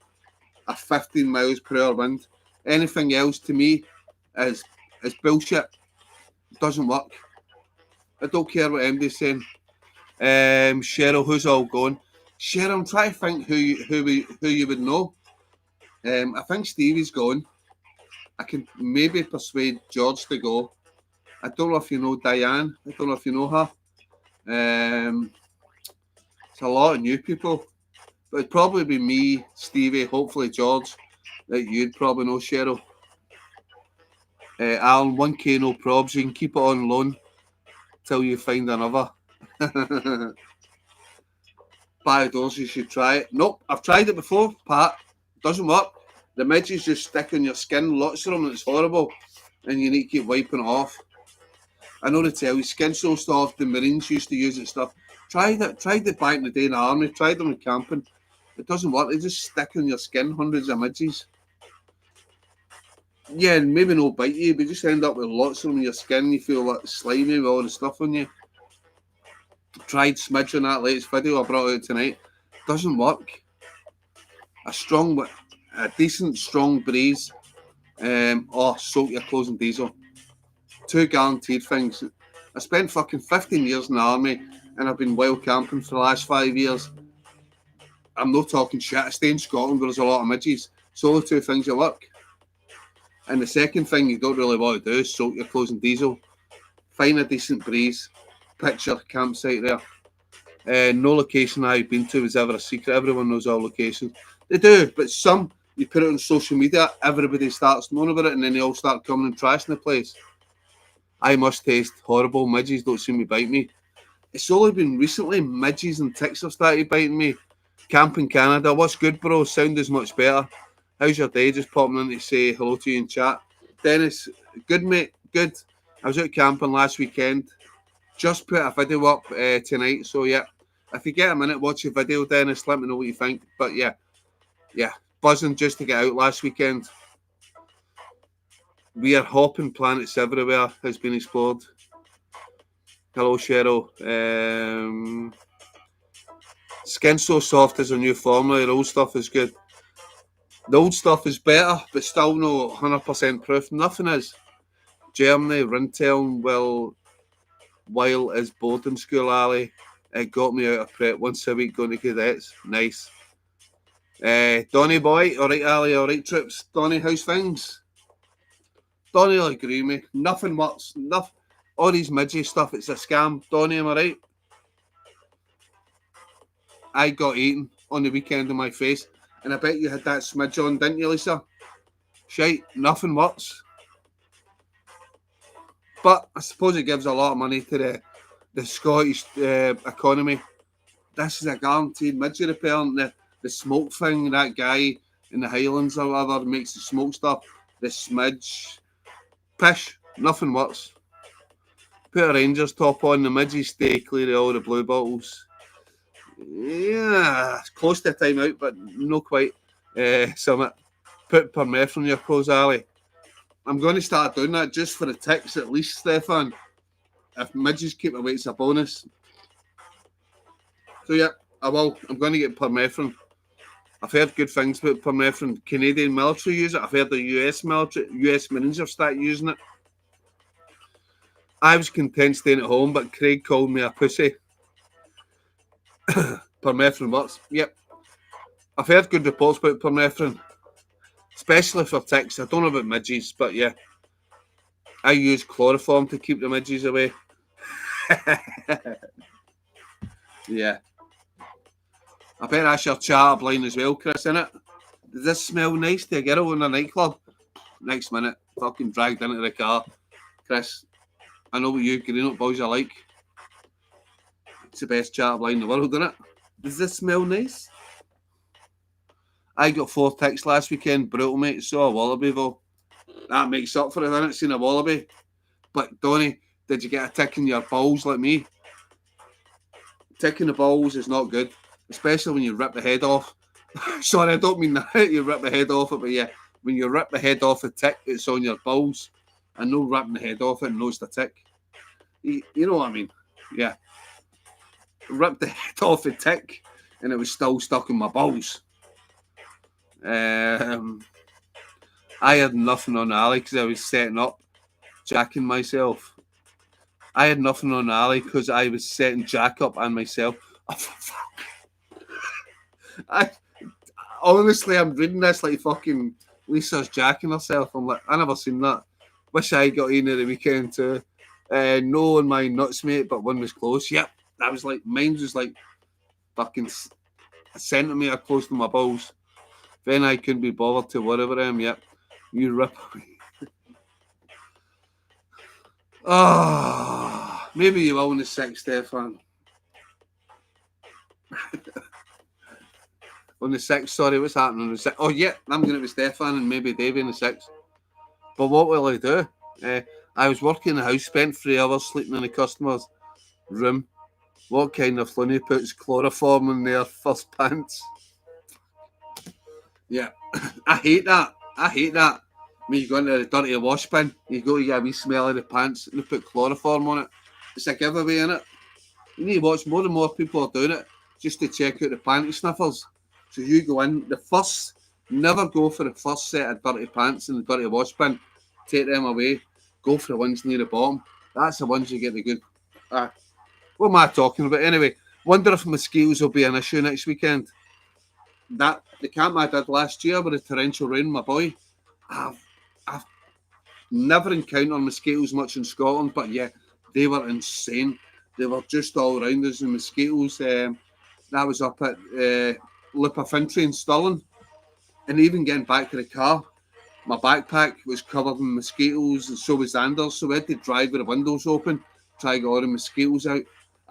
a 15 miles per hour wind. Anything else to me is bullshit. It doesn't work. I don't care what MD's saying. Cheryl, who's all going? Cheryl, I'm trying to think who you would know. I think Stevie's gone. I can maybe persuade George to go. I don't know if you know Diane. I don't know if you know her. It's a lot of new people. But it'd probably be me, Stevie, hopefully George. That you'd probably know, Cheryl. Alan, 1K no probs. You can keep it on loan till you find another. Biodoors, you should try it. Nope, I've tried it before, Pat. Doesn't work. The midges just stick on your skin, lots of them, and it's horrible. And you need to keep wiping it off. I know to tell you, Skin So Soft, the Marines used to use it stuff. Tried it back in the day in the army, tried them in camping. It doesn't work, they just stick on your skin, hundreds of midges. Yeah, and maybe no bite you, but you just end up with lots of them in your skin. You feel like slimy with all the stuff on you. Tried smidging that latest video I brought out tonight. Doesn't work. A decent strong breeze, or soak your clothes in diesel. Two guaranteed things. I spent fucking 15 years in the army and I've been wild camping for the last 5 years. I'm not talking shit. I stay in Scotland where there's a lot of midges. So the two things that work. And the second thing you don't really want to do is soak your clothes in diesel. Find a decent breeze. Picture campsite there. No location I've been to is ever a secret. Everyone knows all locations. They do, but some, you put it on social media, everybody starts knowing about it, and then they all start coming and trashing the place. I must taste horrible. Midges don't seem to bite me. It's only been recently midges and ticks have started biting me. Camp in Canada. What's good, bro? Sound is much better. How's your day? Just popping in to say hello to you in chat. Dennis, good mate, good. I was out camping last weekend. Just put a video up tonight. So yeah, if you get a minute, watch your video, Dennis. Let me know what you think. But yeah, buzzing just to get out last weekend. We are hopping planets everywhere has been explored. Hello, Cheryl. Skin So Soft is a new formula. The old stuff is good. The old stuff is better, but still no 100% proof. Nothing is. Germany, Rinteln, while is boarding school, Ali. It got me out of prep once a week going to cadets. Nice. Donny boy, alright, Ali, alright, trips. Donny, how's things? Donny will agree with me. Nothing works. Nothing. All these midget stuff, it's a scam. Donny, am I right? I got eaten on the weekend in my face, and I bet you had that smidge on, didn't you, Lisa? Shite, nothing works. But I suppose it gives a lot of money to the Scottish economy. This is a guaranteed midget repellent. The smoke thing, that guy in the Highlands or whatever makes the smoke stuff. The smidge. Pish, nothing works. Put a Rangers top on, the midges stay clear of all the blue bottles. Yeah, it's close to time out, but no quite. Summit. Put permethrin in your clothes, Ali. I'm going to start doing that just for the ticks at least, Stefan. If midges keep away, it's a bonus. So yeah, I will. I'm going to get permethrin. I've heard good things about permethrin. Canadian military use it. I've heard the US Marines have started using it. I was content staying at home, but Craig called me a pussy. Permethrin works. Yep. I've heard good reports about permethrin, especially for ticks. I don't know about midges, but yeah. I use chloroform to keep the midges away. Yeah. I bet that's your charter line as well, Chris, innit? Does this smell nice to a girl in a nightclub? Next minute, fucking dragged into the car. Chris, I know what you green up boys are like. It's the best chat line in the world, isn't it? Does this smell nice? I got 4 ticks last weekend, brutal mate. Saw a wallaby though. That makes up for it, isn't it? Seen a wallaby. But Donny, did you get a tick in your balls like me? Ticking the balls is not good, especially when you rip the head off. Sorry, I don't mean that you rip the head off it, but yeah, when you rip the head off a tick, it's on your balls. And no ripping the head off it knows the tick. You know what I mean? Yeah. Ripped the head off a tick and it was still stuck in my balls. I had nothing on alley because I was setting up, jacking myself. I had nothing on alley because I was setting Jack up and myself. Oh, fuck. Honestly, I'm reading this like fucking Lisa's jacking herself. I'm like, I never seen that. Wish I got in at the weekend too. No on my nuts, mate, but one was close. Yep, that was like, mine was like fucking a centimetre close to my balls. Then I couldn't be bothered to whatever I am. Yep, you rip away. Maybe you will in the 6th, Stefan. On the 6th, sorry, what's happening on the 6th? Oh, yeah, I'm going to be Stefan and maybe Davey in the 6th. But what will I do? I was working in the house, spent 3 hours sleeping in the customer's room. What kind of flunny puts chloroform in their first pants? Yeah, I hate that. When you go into the dirty wash bin, you go to get a wee smell of the pants and they put chloroform on it. It's a giveaway, innit? You need to watch more and more people are doing it just to check out the panty sniffers. So you go in, never go for the first set of dirty pants in the dirty wash bin. Take them away. Go for the ones near the bottom. That's the ones you get the good. What am I talking about? Anyway, wonder if mosquitoes will be an issue next weekend. The camp I did last year with the torrential rain, my boy, I've never encountered mosquitoes much in Scotland, but yeah, they were insane. They were just all around us, the mosquitoes. That was up at Lipperfintry in Stirling. And even getting back to the car, my backpack was covered in mosquitoes, and so was Anders. So we had to drive with the windows open, try to get all the mosquitoes out.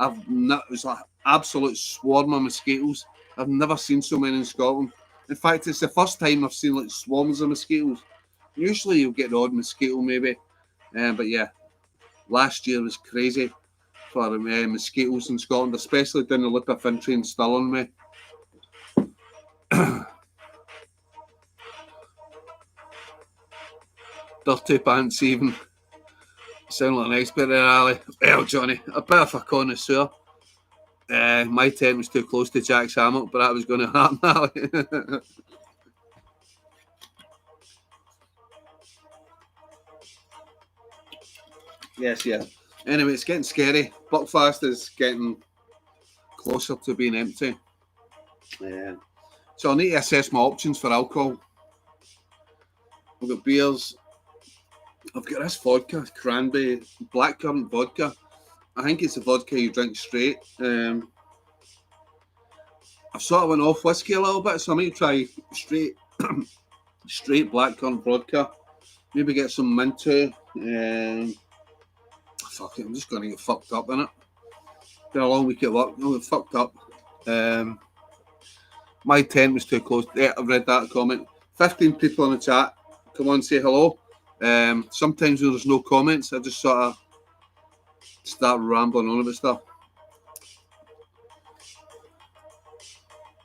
It was an absolute swarm of mosquitoes. I've never seen so many in Scotland. In fact, it's the first time I've seen like swarms of mosquitoes. Usually you'll get the odd mosquito maybe. But yeah, last year was crazy for mosquitoes in Scotland, especially down the Lipperfintry and Stirling way. Dirty pants even. Sound like an expert there, Ali. Well, Johnny, a bit of a connoisseur. My tent was too close to Jack's hammock, but that was going to happen, Ali. Yes, yeah. Anyway, it's getting scary. Buckfast is getting closer to being empty. So I need to assess my options for alcohol. I've got beers. I've got this vodka, cranberry, blackcurrant vodka. I think it's a vodka you drink straight. I've sort of went off whiskey a little bit, so I might try straight blackcurrant vodka. Maybe get some mint too. Fuck it, I'm just going to get fucked up in it. Been a long week at work. I'll get fucked up. My tent was too close. Yeah, I've read that comment. 15 people in the chat. Come on, say hello. Sometimes when there's no comments, I just sort of start rambling on about stuff.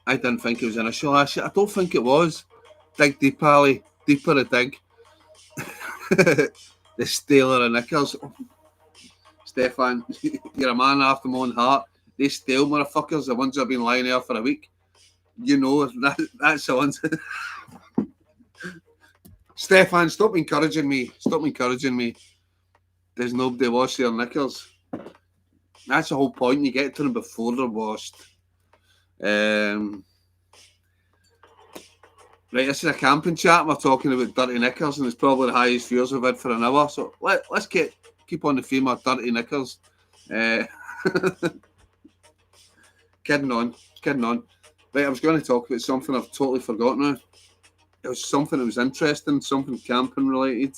I didn't think it was an issue last year. I don't think it was. Dig deep, Ali. Deeper a dig. The stealer of knickers. Stefan, you're a man after my own heart. They stale motherfuckers, the ones that have been lying there for a week. You know, that's the ones. Stefan, stop encouraging me. There's nobody wash their knickers. That's the whole point. You get to them before they're washed. Right, this is a camping chat. We're talking about dirty knickers, and it's probably the highest views we've had for an hour. So let's keep on the theme of dirty knickers. Kidding on. Right, I was going to talk about something I've totally forgotten now. It was something that was interesting, something camping related.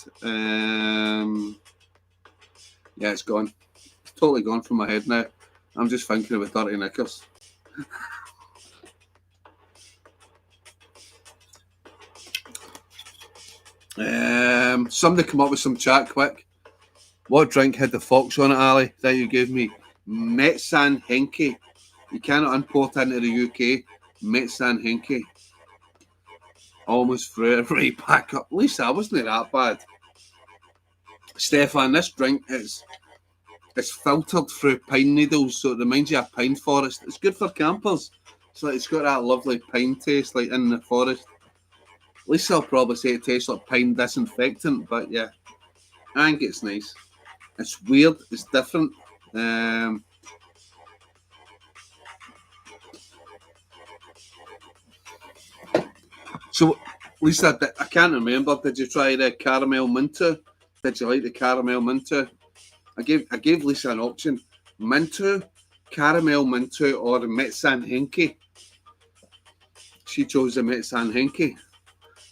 Yeah, it's gone. It's totally gone from my head now. I'm just thinking about dirty knickers. Somebody come up with some chat quick. What drink had the fox on it, Ali, that you gave me? Metsan Henke. You cannot import into the UK. Metsan Henke. Almost threw it right back up. At least that wasn't that bad. Stefan, this drink is it's filtered through pine needles, so it reminds you of pine forest. It's good for campers. It's got that lovely pine taste, like in the forest. At least I'll probably say it tastes like pine disinfectant, but yeah, I think it's nice. It's weird. It's different. Um, so, Lisa, I can't remember. Did you try the caramel mintu? Did you like the caramel mintu? I gave Lisa an option: mintu, caramel mintu, or Metsan Henke. She chose the Metsan Henke,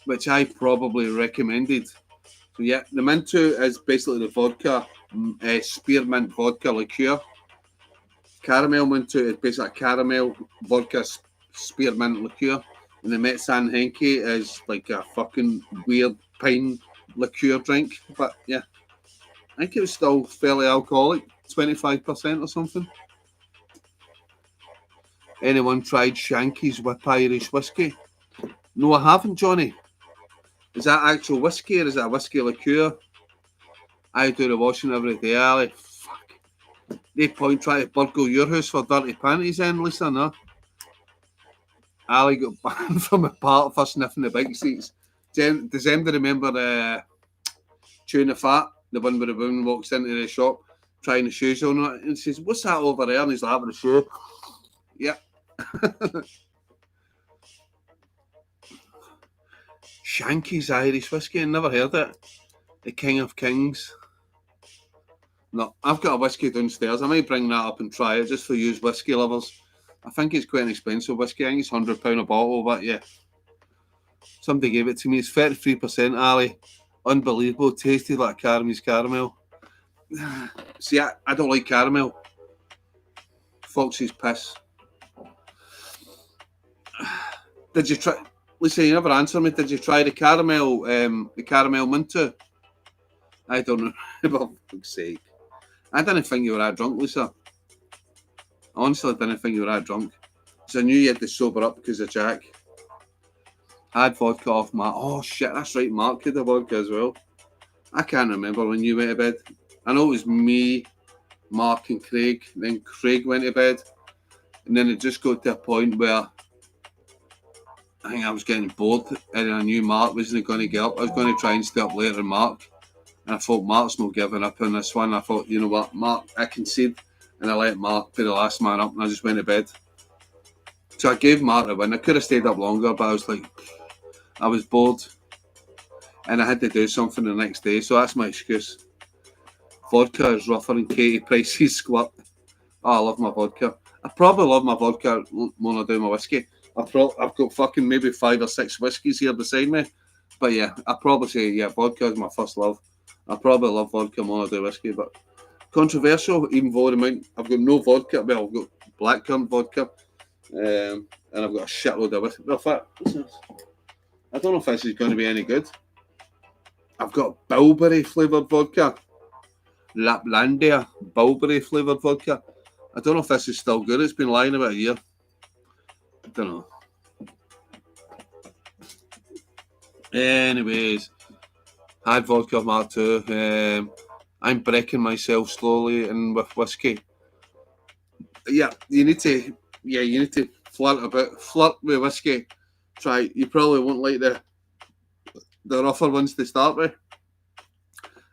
which I probably recommended. So yeah, the mintu is basically the vodka, spearmint vodka liqueur. Caramel mintu is basically a caramel vodka spearmint liqueur. And the Metsan Henke is like a fucking weird pine liqueur drink. But yeah, I think it was still fairly alcoholic, 25% or something. Anyone tried Shanky's Whip Irish whiskey? No, I haven't, Johnny. Is that actual whiskey or is that a whiskey liqueur? I do the washing every day, Ali. Fuck. No point trying to burgle your house for dirty panties then, Lisa, no? Ali got banned from a park for sniffing the bike seats. Does anybody remember Tuna Fat, the one where the woman walks into the shop trying the shoes on and says, "What's that over there?" And he's like, "Having a shoe." Yeah. Shanky's Irish whiskey, I never heard it. The King of Kings. No, I've got a whiskey downstairs. I might bring that up and try it just for you whiskey lovers. I think it's quite an expensive whiskey. I think it's £100 a bottle, but yeah. Somebody gave it to me. It's 33%, Ali. Unbelievable. Tasted like Caramy's caramel. See, I don't like caramel. Foxy's piss. Did you try... Lisa, you never answered me. Did you try the caramel mintu? I don't know. For fuck's sake. I didn't think you were that drunk, Lisa. Honestly, I didn't think you were that drunk. Because I knew you had to sober up because of Jack. I had vodka off Mark. Oh, shit, that's right. Mark had the vodka as well. I can't remember when you went to bed. I know it was me, Mark and Craig. Then Craig went to bed. And then it just got to a point where I think I was getting bored and I knew Mark wasn't going to get up. I was going to try and stay up later than Mark. And I thought, Mark's not giving up on this one. I thought, you know what, Mark, I concede. And I let Mark be the last man up and I just went to bed. So I gave Mark a win. I could have stayed up longer, but I was like, I was bored. And I had to do something the next day. So that's my excuse. Vodka is rougher than Katie Price's squirt. Oh, I love my vodka. I probably love my vodka more than I do my whiskey. I've got fucking maybe 5 or 6 whiskies here beside me. But yeah, I'd probably say, yeah, vodka is my first love. I probably love vodka more than I do whiskey, but controversial, even though I've got no vodka. Well, I've got blackcurrant vodka, and I've got a shitload of whiskey. Well, in fact, I don't know if this is going to be any good. I've got bilberry flavoured vodka. Laplandia bilberry flavoured vodka. I don't know if this is still good. It's been lying about a year. I don't know. Anyways, had vodka Mark II. I'm breaking myself slowly and with whiskey. Yeah, you need to flirt with whiskey. Try. You probably won't like the rougher ones to start with.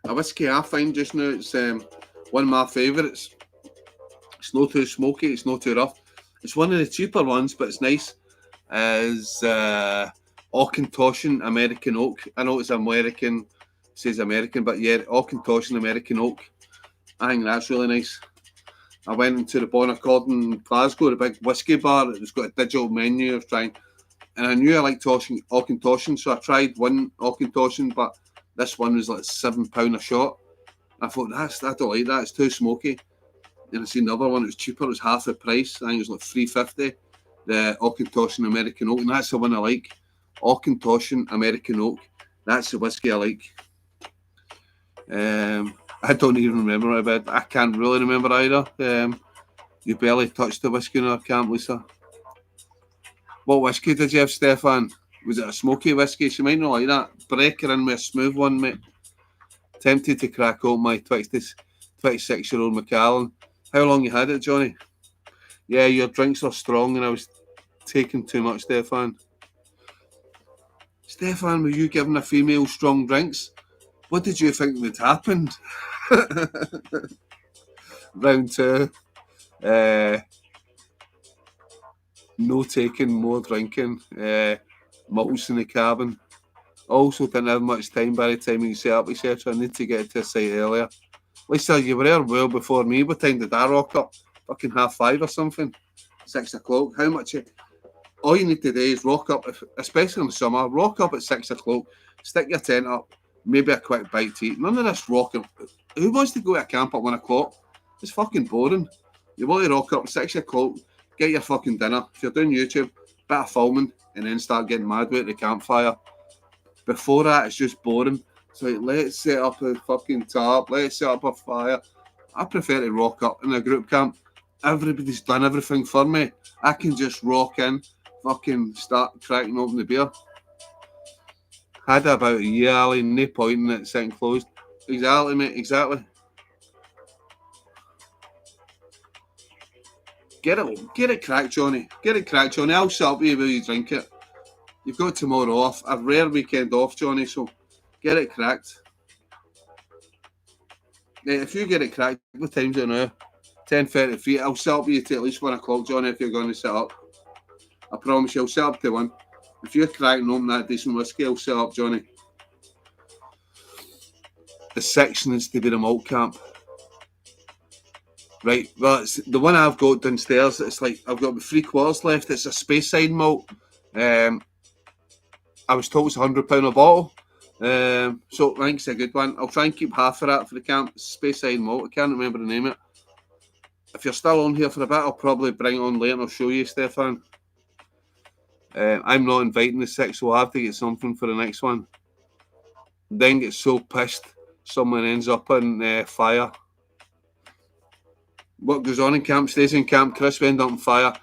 A whiskey I find just now, it's one of my favourites. It's not too smoky, it's not too rough. It's one of the cheaper ones, but it's nice. Is Auchentoshan American Oak. I know it's American, it says American, but yeah, Auchentoshan American Oak. I think that's really nice. I went into the Bonaccord in Glasgow, the big whiskey bar. It's got a digital menu of trying, and I knew I liked Auchentoshan, so I tried one Auchentoshan, but this one was like £7 a shot. I thought, I don't like that, it's too smoky. And I seen the other one, it was cheaper, it was half the price. I think it was like $3.50. The Auchentoshan American Oak, and that's the one I like. Auchentoshan American Oak. That's the whiskey I like. I don't even remember it, but I can't really remember either. You barely touched the whiskey in our camp, Lisa. What whiskey did you have, Stefan? Was it a smoky whiskey? She might not like that. Breaker in with a smooth one, mate. Tempted to crack open my 26-year-old Macallan. How long you had it, Johnny? Yeah, your drinks are strong and I was taking too much, Stefan. Stefan, were you giving a female strong drinks? What did you think would happen? Round two. No taking, more drinking. Malts in the cabin. Also didn't have much time by the time you set up, etc. I need to get to the site earlier. Lisa, you were there well before me. What time did I rock up? Fucking 5:30 or something. 6 o'clock. How much? All you need to do is rock up, especially in the summer, rock up at 6 o'clock, stick your tent up, maybe a quick bite to eat. None of this rocking. Who wants to go to a camp at 1 o'clock? It's fucking boring. You want to rock up at 6 o'clock, get your fucking dinner. If you're doing YouTube, bit of filming, and then start getting mad with the campfire. Before that, it's just boring. So let's set up a fucking tarp, let's set up a fire. I prefer to rock up in a group camp. Everybody's done everything for me. I can just rock in, fucking start cracking open the beer. Had about a year, Ali, no point in it sitting closed. Exactly, mate, exactly. Get it cracked, Johnny. Get it cracked, Johnny. I'll sit up with you while you drink it. You've got tomorrow off. A rare weekend off, Johnny, so get it cracked. If you get it cracked, what time's it now? 10:33. I'll sit up with you till at least 1 o'clock, Johnny, if you're going to sit up. I promise you, I'll sit up to 1. If you're cracking open that decent whiskey, I'll sit up, Johnny. The 6 needs to be the malt camp. Right, well, it's the one I've got downstairs. It's like I've got 3/4 left. It's a Speyside malt. I was told it's £100 a bottle. So I think it's a good one. I'll try and keep half of that for the camp. Speyside malt. I can't remember the name of it. If you're still on here for a bit, I'll probably bring it on later and I'll show you, Stefan. I'm not inviting the 6, so I'll have to get something for the next one. Then get so pissed, someone ends up on fire. What goes on in camp stays in camp. Chris went up on fire.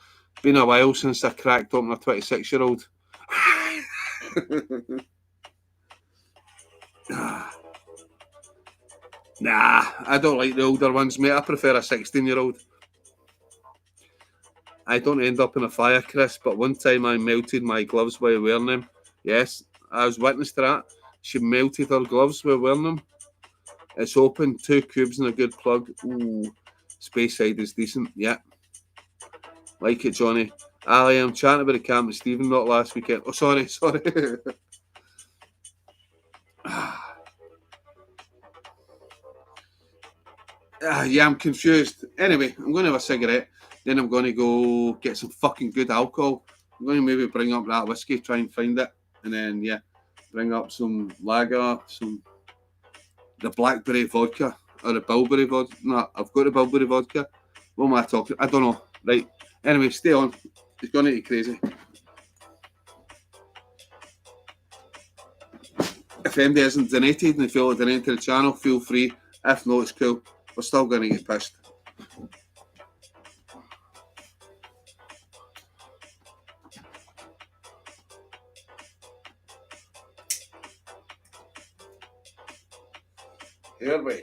Been a while since I cracked open a 26-year-old. Nah, I don't like the older ones, mate. I prefer a 16-year-old. I don't end up in a fire, Chris, but one time I melted my gloves while wearing them. Yes, I was witness to that. She melted her gloves while wearing them. It's open, 2 cubes and a good plug. Ooh, Speyside is decent, yeah. Like it, Johnny. Ali, I'm chatting about the camp with Stephen, not last weekend. Oh, sorry. Yeah, I'm confused. Anyway, I'm going to have a cigarette. Then I'm going to go get some fucking good alcohol. I'm going to maybe bring up that whiskey, try and find it. And then, yeah, bring up some lager, the blackberry vodka, or the bilberry vodka. No, I've got the bilberry vodka. What am I talking? I don't know. Right. Anyway, stay on. It's going to get crazy. If anybody hasn't donated and they feel like donating to the channel, feel free. If not, it's cool. We're still going to get pissed. Here we.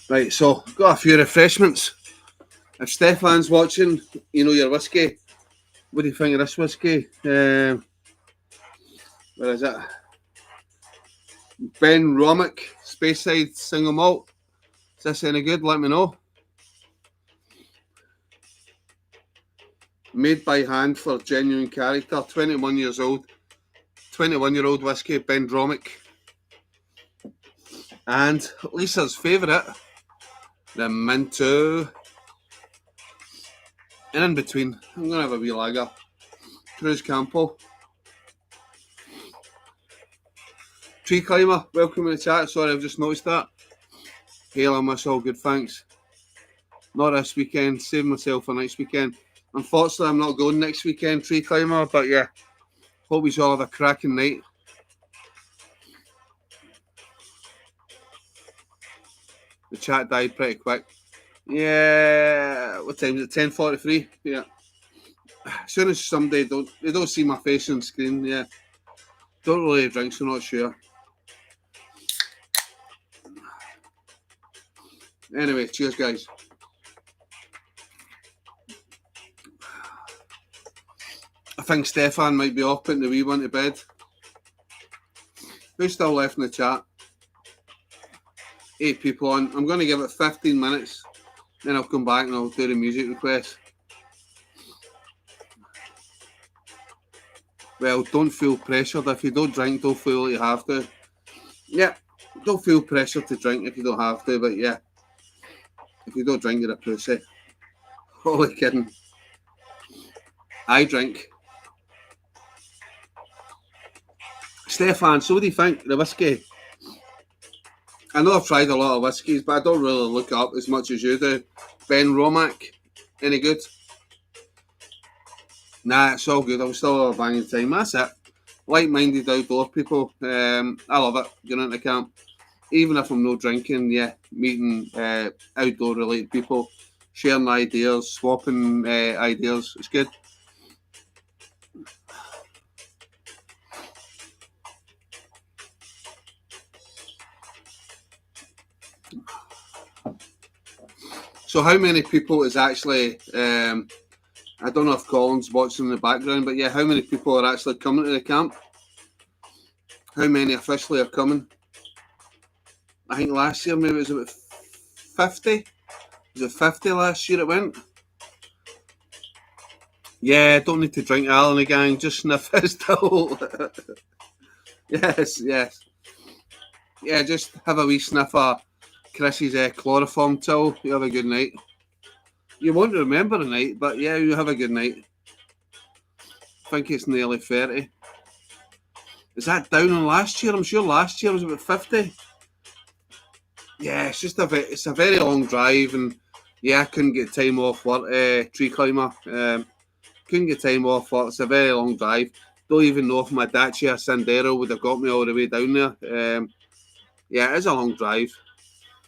Right, so got a few refreshments. If Stefan's watching, you know your whiskey. What do you think of this whiskey? Where is it? Ben Romick Speyside Single Malt. Is this any good? Let me know. Made by hand for genuine character. 21 years old. 21-year-old whiskey, Ben Romick. And Lisa's favourite, the Minto. And in between, I'm going to have a wee lager. Cruz Campo. Tree Climber, welcome to the chat. Sorry, I've just noticed that. Hail on us, all good, thanks. Not this weekend, save myself for next weekend. Unfortunately, I'm not going next weekend, Tree Climber, but yeah, hope we all have a cracking night. The chat died pretty quick. Yeah, what time is it? 10:43. Yeah. As soon as somebody they don't see my face on screen. Yeah. Don't really drink, so not sure. Anyway, cheers, guys. I think Stefan might be off putting the wee one to bed. Who's still left in the chat? 8 people on. I'm going to give it 15 minutes. Then I'll come back and I'll do the music request. Well, don't feel pressured. If you don't drink, don't feel like you have to. Yeah, don't feel pressured to drink if you don't have to, but yeah. If you don't drink, you're a pussy. Holy kidding. I drink. Stefan, so what do you think? The whiskey? I know I've tried a lot of whiskies, but I don't really look it up as much as you do. Ben Romack, any good? Nah, it's all good. I'm still have a banging time. That's it. Like-minded outdoor people. I love it. Going into camp. Even if I'm not drinking, yeah, meeting outdoor related people, sharing ideas, swapping ideas. It's good. So how many people is actually, I don't know if Colin's watching in the background, but yeah, how many people are actually coming to the camp? How many officially are coming? I think last year maybe it was about 50. Was it 50 last year it went? Yeah, don't need to drink Alan and gang, just sniff it still. Yes. Yeah, just have a wee sniff of Chris's chloroform till. You have a good night. You won't remember the night, but yeah, you have a good night. I think it's nearly 30. Is that down on last year? I'm sure last year was about 50. Yeah, it's just it's a very long drive, and yeah, I couldn't get time off work. Tree Climber, couldn't get time off work. It's a very long drive. Don't even know if my Dacia Sandero would have got me all the way down there. Yeah, it is a long drive.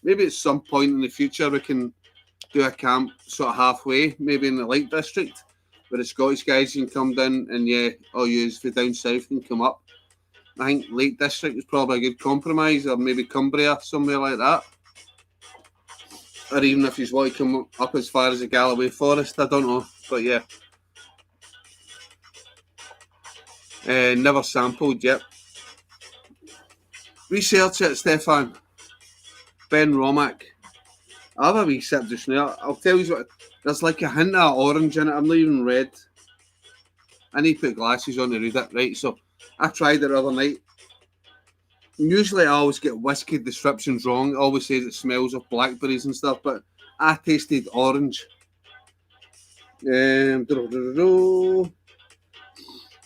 Maybe at some point in the future we can do a camp sort of halfway, maybe in the Lake District, where the Scottish guys can come down, and yeah, all you for down south can come up. I think Lake District is probably a good compromise, or maybe Cumbria, somewhere like that. Or even if you want to come up as far as the Galloway Forest, I don't know, but yeah. Never sampled yet. Research it, Stefan. Ben Romack. I'll have a wee sip just now. I'll tell you what, there's like a hint of orange in it. I'm not even red. I need to put glasses on to read it. Right, so I tried it the other night. Usually I always get whiskey descriptions wrong. It always says it smells of blackberries and stuff, but I tasted orange. Our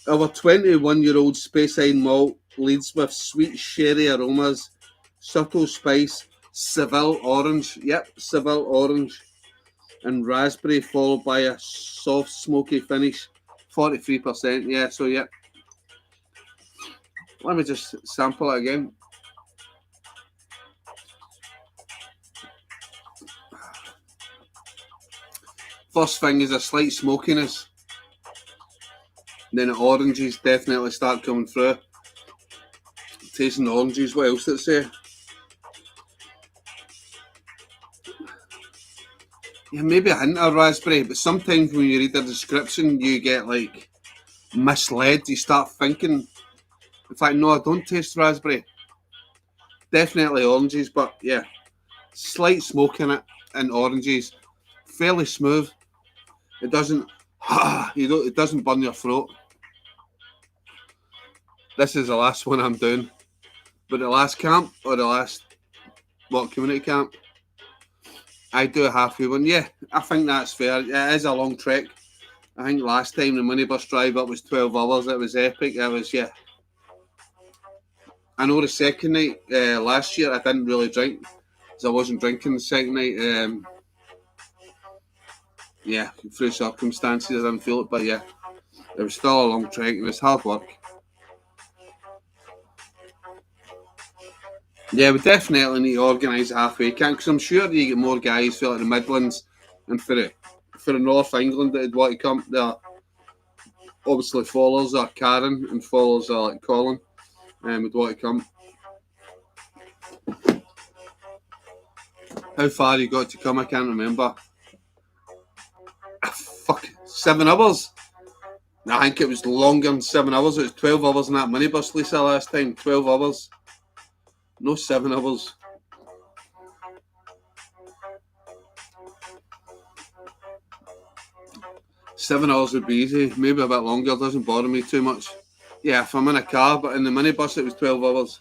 21-year-old Speyside malt leads with sweet sherry aromas, subtle spice, Seville orange. Yep, Seville orange. And raspberry, followed by a soft, smoky finish. 43%. Yeah, so yeah. Let me just sample it again. First thing is a slight smokiness. Then the oranges definitely start coming through. tasting oranges. What else did it say? Yeah, maybe a hint of raspberry, but sometimes when you read the description, you get like misled. You start thinking, in fact, no, I don't taste raspberry. Definitely oranges, but yeah, slight smoke in it and oranges. Fairly smooth. It doesn't, it doesn't burn your throat. This is the last one I'm doing. But the last camp or the last community camp, I do a halfway one. Yeah, I think that's fair. It is a long trek. I think last time the minibus drive up was 12 hours. It was epic. It was, yeah. I know the second night last year I didn't really drink because I wasn't drinking the second night. Yeah, through circumstances I didn't feel it, but yeah, it was still a long trek and it's hard work. Yeah, we definitely need to organise a halfway camp because I'm sure you get more guys for like the Midlands and for the North England that would want to come. There obviously followers are Karen and followers are like Colin would want to come. How far you got to come? I can't remember. Fuck, 7 hours. I think it was longer than 7 hours. It was 12 hours in that minibus, Lisa, last time. 12 hours. No 7 hours. Seven hours would be easy. Maybe a bit longer. It doesn't bother me too much. Yeah, if I'm in a car, but in the minibus it was 12 hours.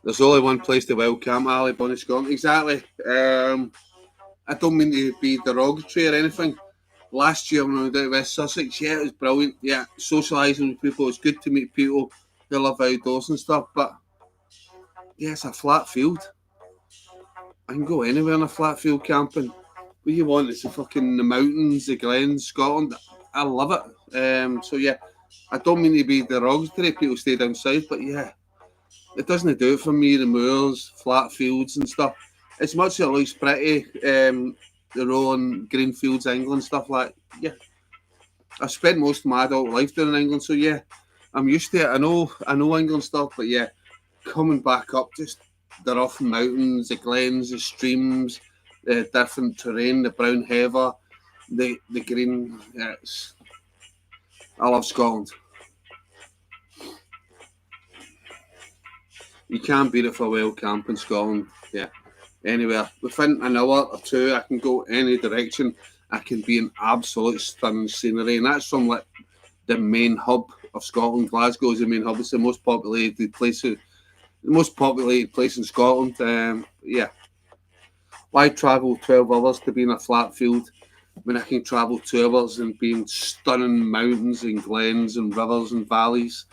There's only one place to wild camp, Ali, Bonnie Scotland. Exactly. I don't mean to be derogatory or anything. Last year when I was out West Sussex, yeah, it was brilliant. Yeah, socialising with people. It's good to meet people who love outdoors and stuff. But yeah, it's a flat field. I can go anywhere in a flat field camping. What you want is the mountains, the glens, Scotland. I love it. So yeah, I don't mean to be derogatory. People stay down south, but yeah, it doesn't do it for me. The moors, flat fields and stuff. As much as it looks pretty, the rolling green fields, England stuff like yeah. I spent most of my adult life down in England, so yeah, I'm used to it. I know England stuff, but yeah, coming back up, just the rough mountains, the glens, the streams, the different terrain, the brown heather, the green. Yeah, I love Scotland. You can't beat it for wild camp in Scotland. Yeah, anywhere within an hour or two, I can go any direction. I can be in absolute stunning scenery, and that's from like the main hub of Scotland. Glasgow is the main hub. It's the most populated place. The most populated place in Scotland. Yeah. Why travel 12 hours to be in a flat field when I can travel 2 hours and be in stunning mountains and glens and rivers and valleys?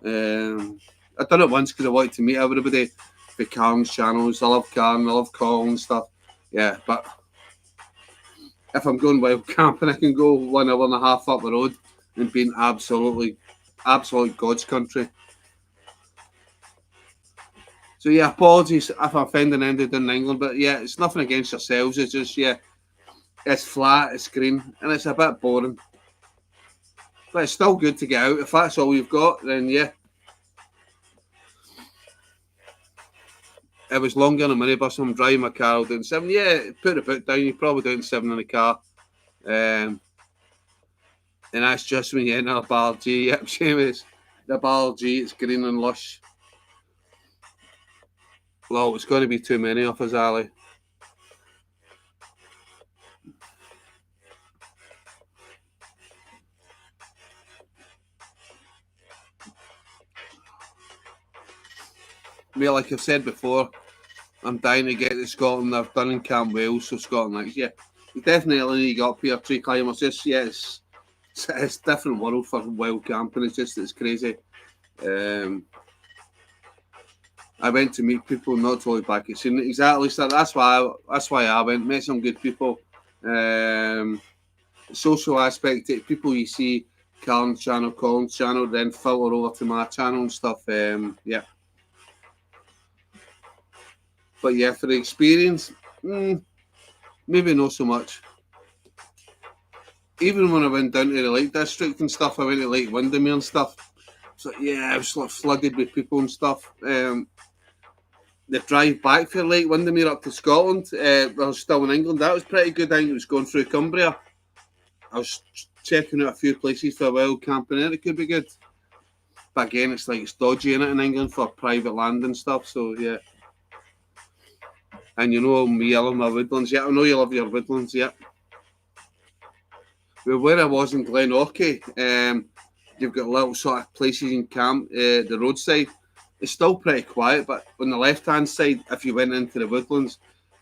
I've done it once because I wanted to meet everybody for Karen's channels. I love Karen, I love Colin and stuff. Yeah, but if I'm going wild camping, I can go 1 hour and a half up the road and be in absolute God's country. So yeah, apologies if I'm offending anybody in England, but yeah, it's nothing against yourselves. It's just yeah, it's flat, it's green, and it's a bit boring. But it's still good to get out. If that's all you've got, then yeah. It was longer in a minibus. I'm driving my car doing 7. Yeah, put the foot down. You're probably doing 7 in the car. And that's just when you enter a Bar G. Yep, Seamus. The Bar G, it's green and lush. Well, it's going to be too many of us, Ali. Well, like I've said before, I'm dying to get to Scotland. I've done in Camp Wales, so Scotland, like, yeah, you definitely need to get up here, tree climbers. Just, yeah, it's a different world for wild camping. It's crazy. I went to meet people not totally back at scene. Exactly, so that's why I went, met some good people. Social aspect, people you see, Colin's channel, then filter over to my channel and stuff. Yeah. But yeah, for the experience, maybe not so much. Even when I went down to the Lake District and stuff, I went to Lake Windermere and stuff. So yeah, it was like flooded with people and stuff. The drive back for Lake Windermere up to Scotland, I was still in England. That was pretty good. I think it was going through Cumbria. I was checking out a few places for a while, camping there. It could be good. But again, it's like it's dodgy in it in England for private land and stuff. So yeah. And you know me, I love my woodlands. Yeah, I know you love your woodlands. Yeah. Well, where I was in Glenorchy, you've got little sort of places in camp, the roadside. It's still pretty quiet, but on the left-hand side, if you went into the woodlands,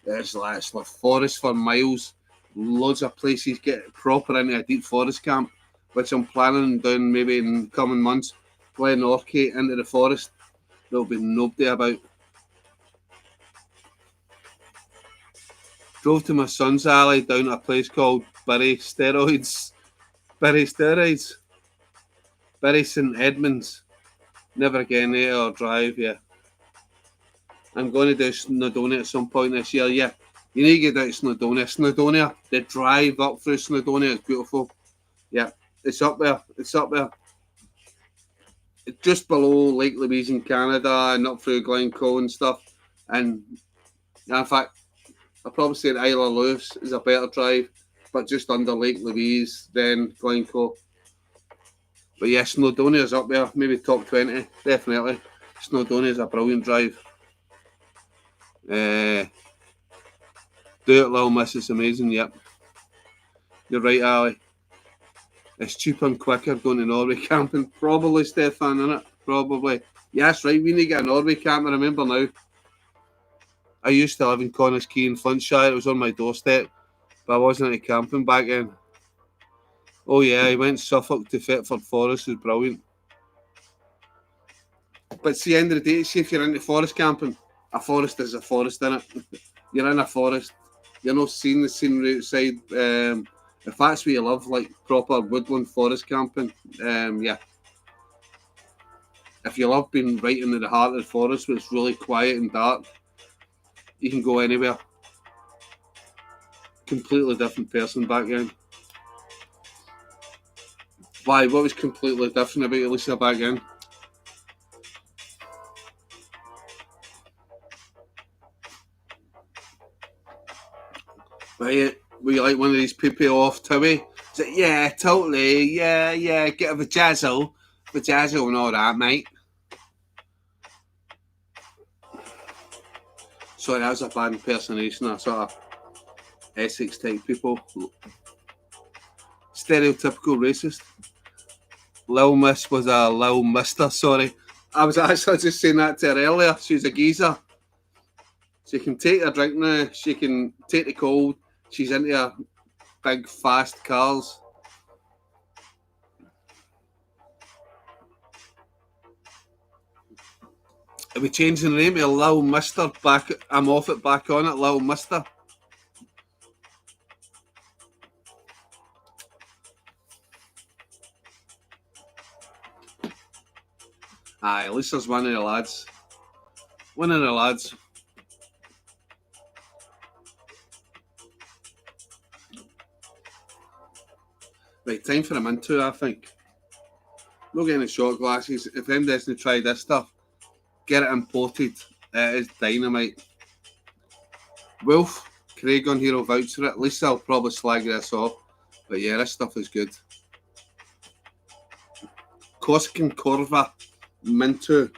it's like forest for miles. Loads of places get proper into a deep forest camp, which I'm planning on doing maybe in coming months. Glenorchy into the forest. There'll be nobody about. Drove to my son's alley down to a place called Bury Steroids. Bury Steroids. Bury St Edmunds. Never again there or drive, yeah. I'm going to do Snowdonia at some point this year, yeah. You need to get out to Snowdonia. Snowdonia, the drive up through Snowdonia is beautiful. Yeah, it's up there. It's up there. It's just below Lake Louise in Canada and up through Glencoe and stuff. And in fact, I'd probably say that Isla Lewis is a better drive, but just under Lake Louise, then Glencoe. But yeah, Snowdonia is up there, maybe top 20, definitely. Snowdonia is a brilliant drive. Do it, Little Miss, it's amazing, yep. You're right, Ali. It's cheaper and quicker going to Norway camping. Probably, Stefan, innit? Probably. Yeah, that's right, we need to get a Norway camp, I remember now. I used to live in Connors Quay in Flintshire, it was on my doorstep, but I wasn't into camping back then. Oh yeah, I went Suffolk to Thetford Forest, it was brilliant. But see, at the end of the day, see if you're into forest camping, a forest is a forest, innit? You're in a forest, you're not seeing the scenery outside. If that's what you love, like proper woodland forest camping, yeah. If you love being right into the heart of the forest where it's really quiet and dark, you can go anywhere. Completely different person back then. Why? What was completely different about Lisa back then? Right, were you like one of these people off Towie? Is it, yeah, totally, yeah, get a vajazzle and all that, mate. Sorry, that was a bad impersonation of sort of Essex type people. Stereotypical racist. Lil Miss was a Lil Mister, sorry. I was actually just saying that to her earlier. She's a geezer. She can take a drink now, she can take the cold. She's into her big, fast cars. Are we changing the name to Lil Mister? I'm off it, back on it, Lil Mister. Aye, at least there's one of the lads. One of the lads. Right, time for a Minto, I think. Not getting the shot glasses. If anyone doesn't try this stuff, get it imported. It is dynamite. Wolf, Craig on here will vouch for it. Lisa will probably slag this off. But yeah, this stuff is good. Coskin Corva Minto.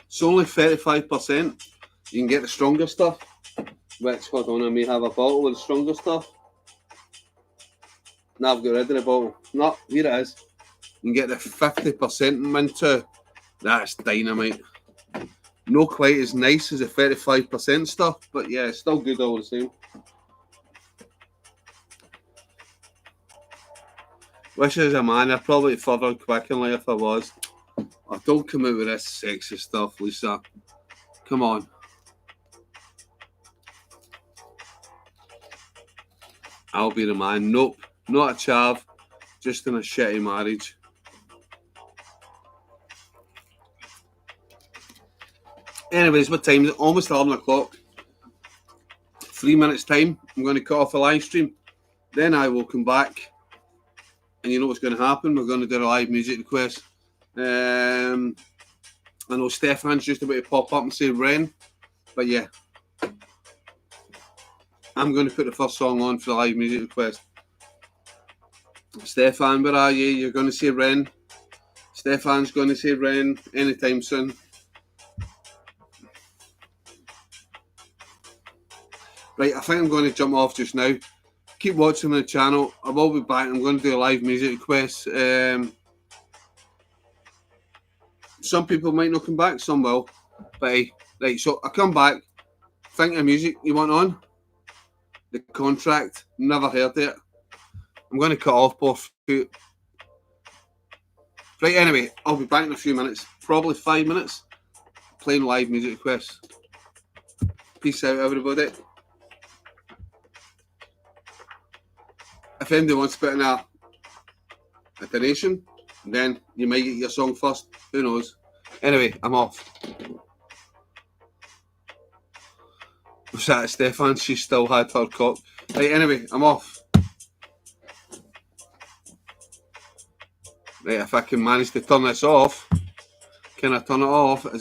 It's only 35%. You can get the stronger stuff. Which, hold on, I may have a bottle of the stronger stuff. Now I've got rid of the bottle. No, here it is. You can get the 50% Minto. That's dynamite. No quite as nice as the 35% stuff, but yeah, it's still good all the same. Wish I was a man, I'd probably further quickly if I was. Oh, don't come out with this sexy stuff, Lisa. Come on. I'll be the man. Nope, not a chav, just in a shitty marriage. Anyways, what time is it? Almost 11 o'clock. 3 minutes time. I'm going to cut off a live stream. Then I will come back and you know what's going to happen. We're going to do a live music request. I know Stefan's just about to pop up and say Ren, but yeah, I'm going to put the first song on for the live music request. Stefan, where are you? You're going to say Ren. Stefan's going to say Ren anytime soon. Right, I think I'm going to jump off just now. Keep watching the channel. I will be back. I'm going to do a live music request. Some people might not come back, some will. But hey, right, so I come back. Think of music you want on. The Contract. Never heard it. I'm going to cut off both. Right, anyway, I'll be back in a few minutes. Probably 5 minutes. Playing live music requests. Peace out, everybody. If anybody wants to put in a donation, then you might get your song first. Who knows? Anyway, I'm off. Was that Stefan? She still had her cock. Right, anyway, I'm off. Right, if I can manage to turn this off, can I turn it off? Is it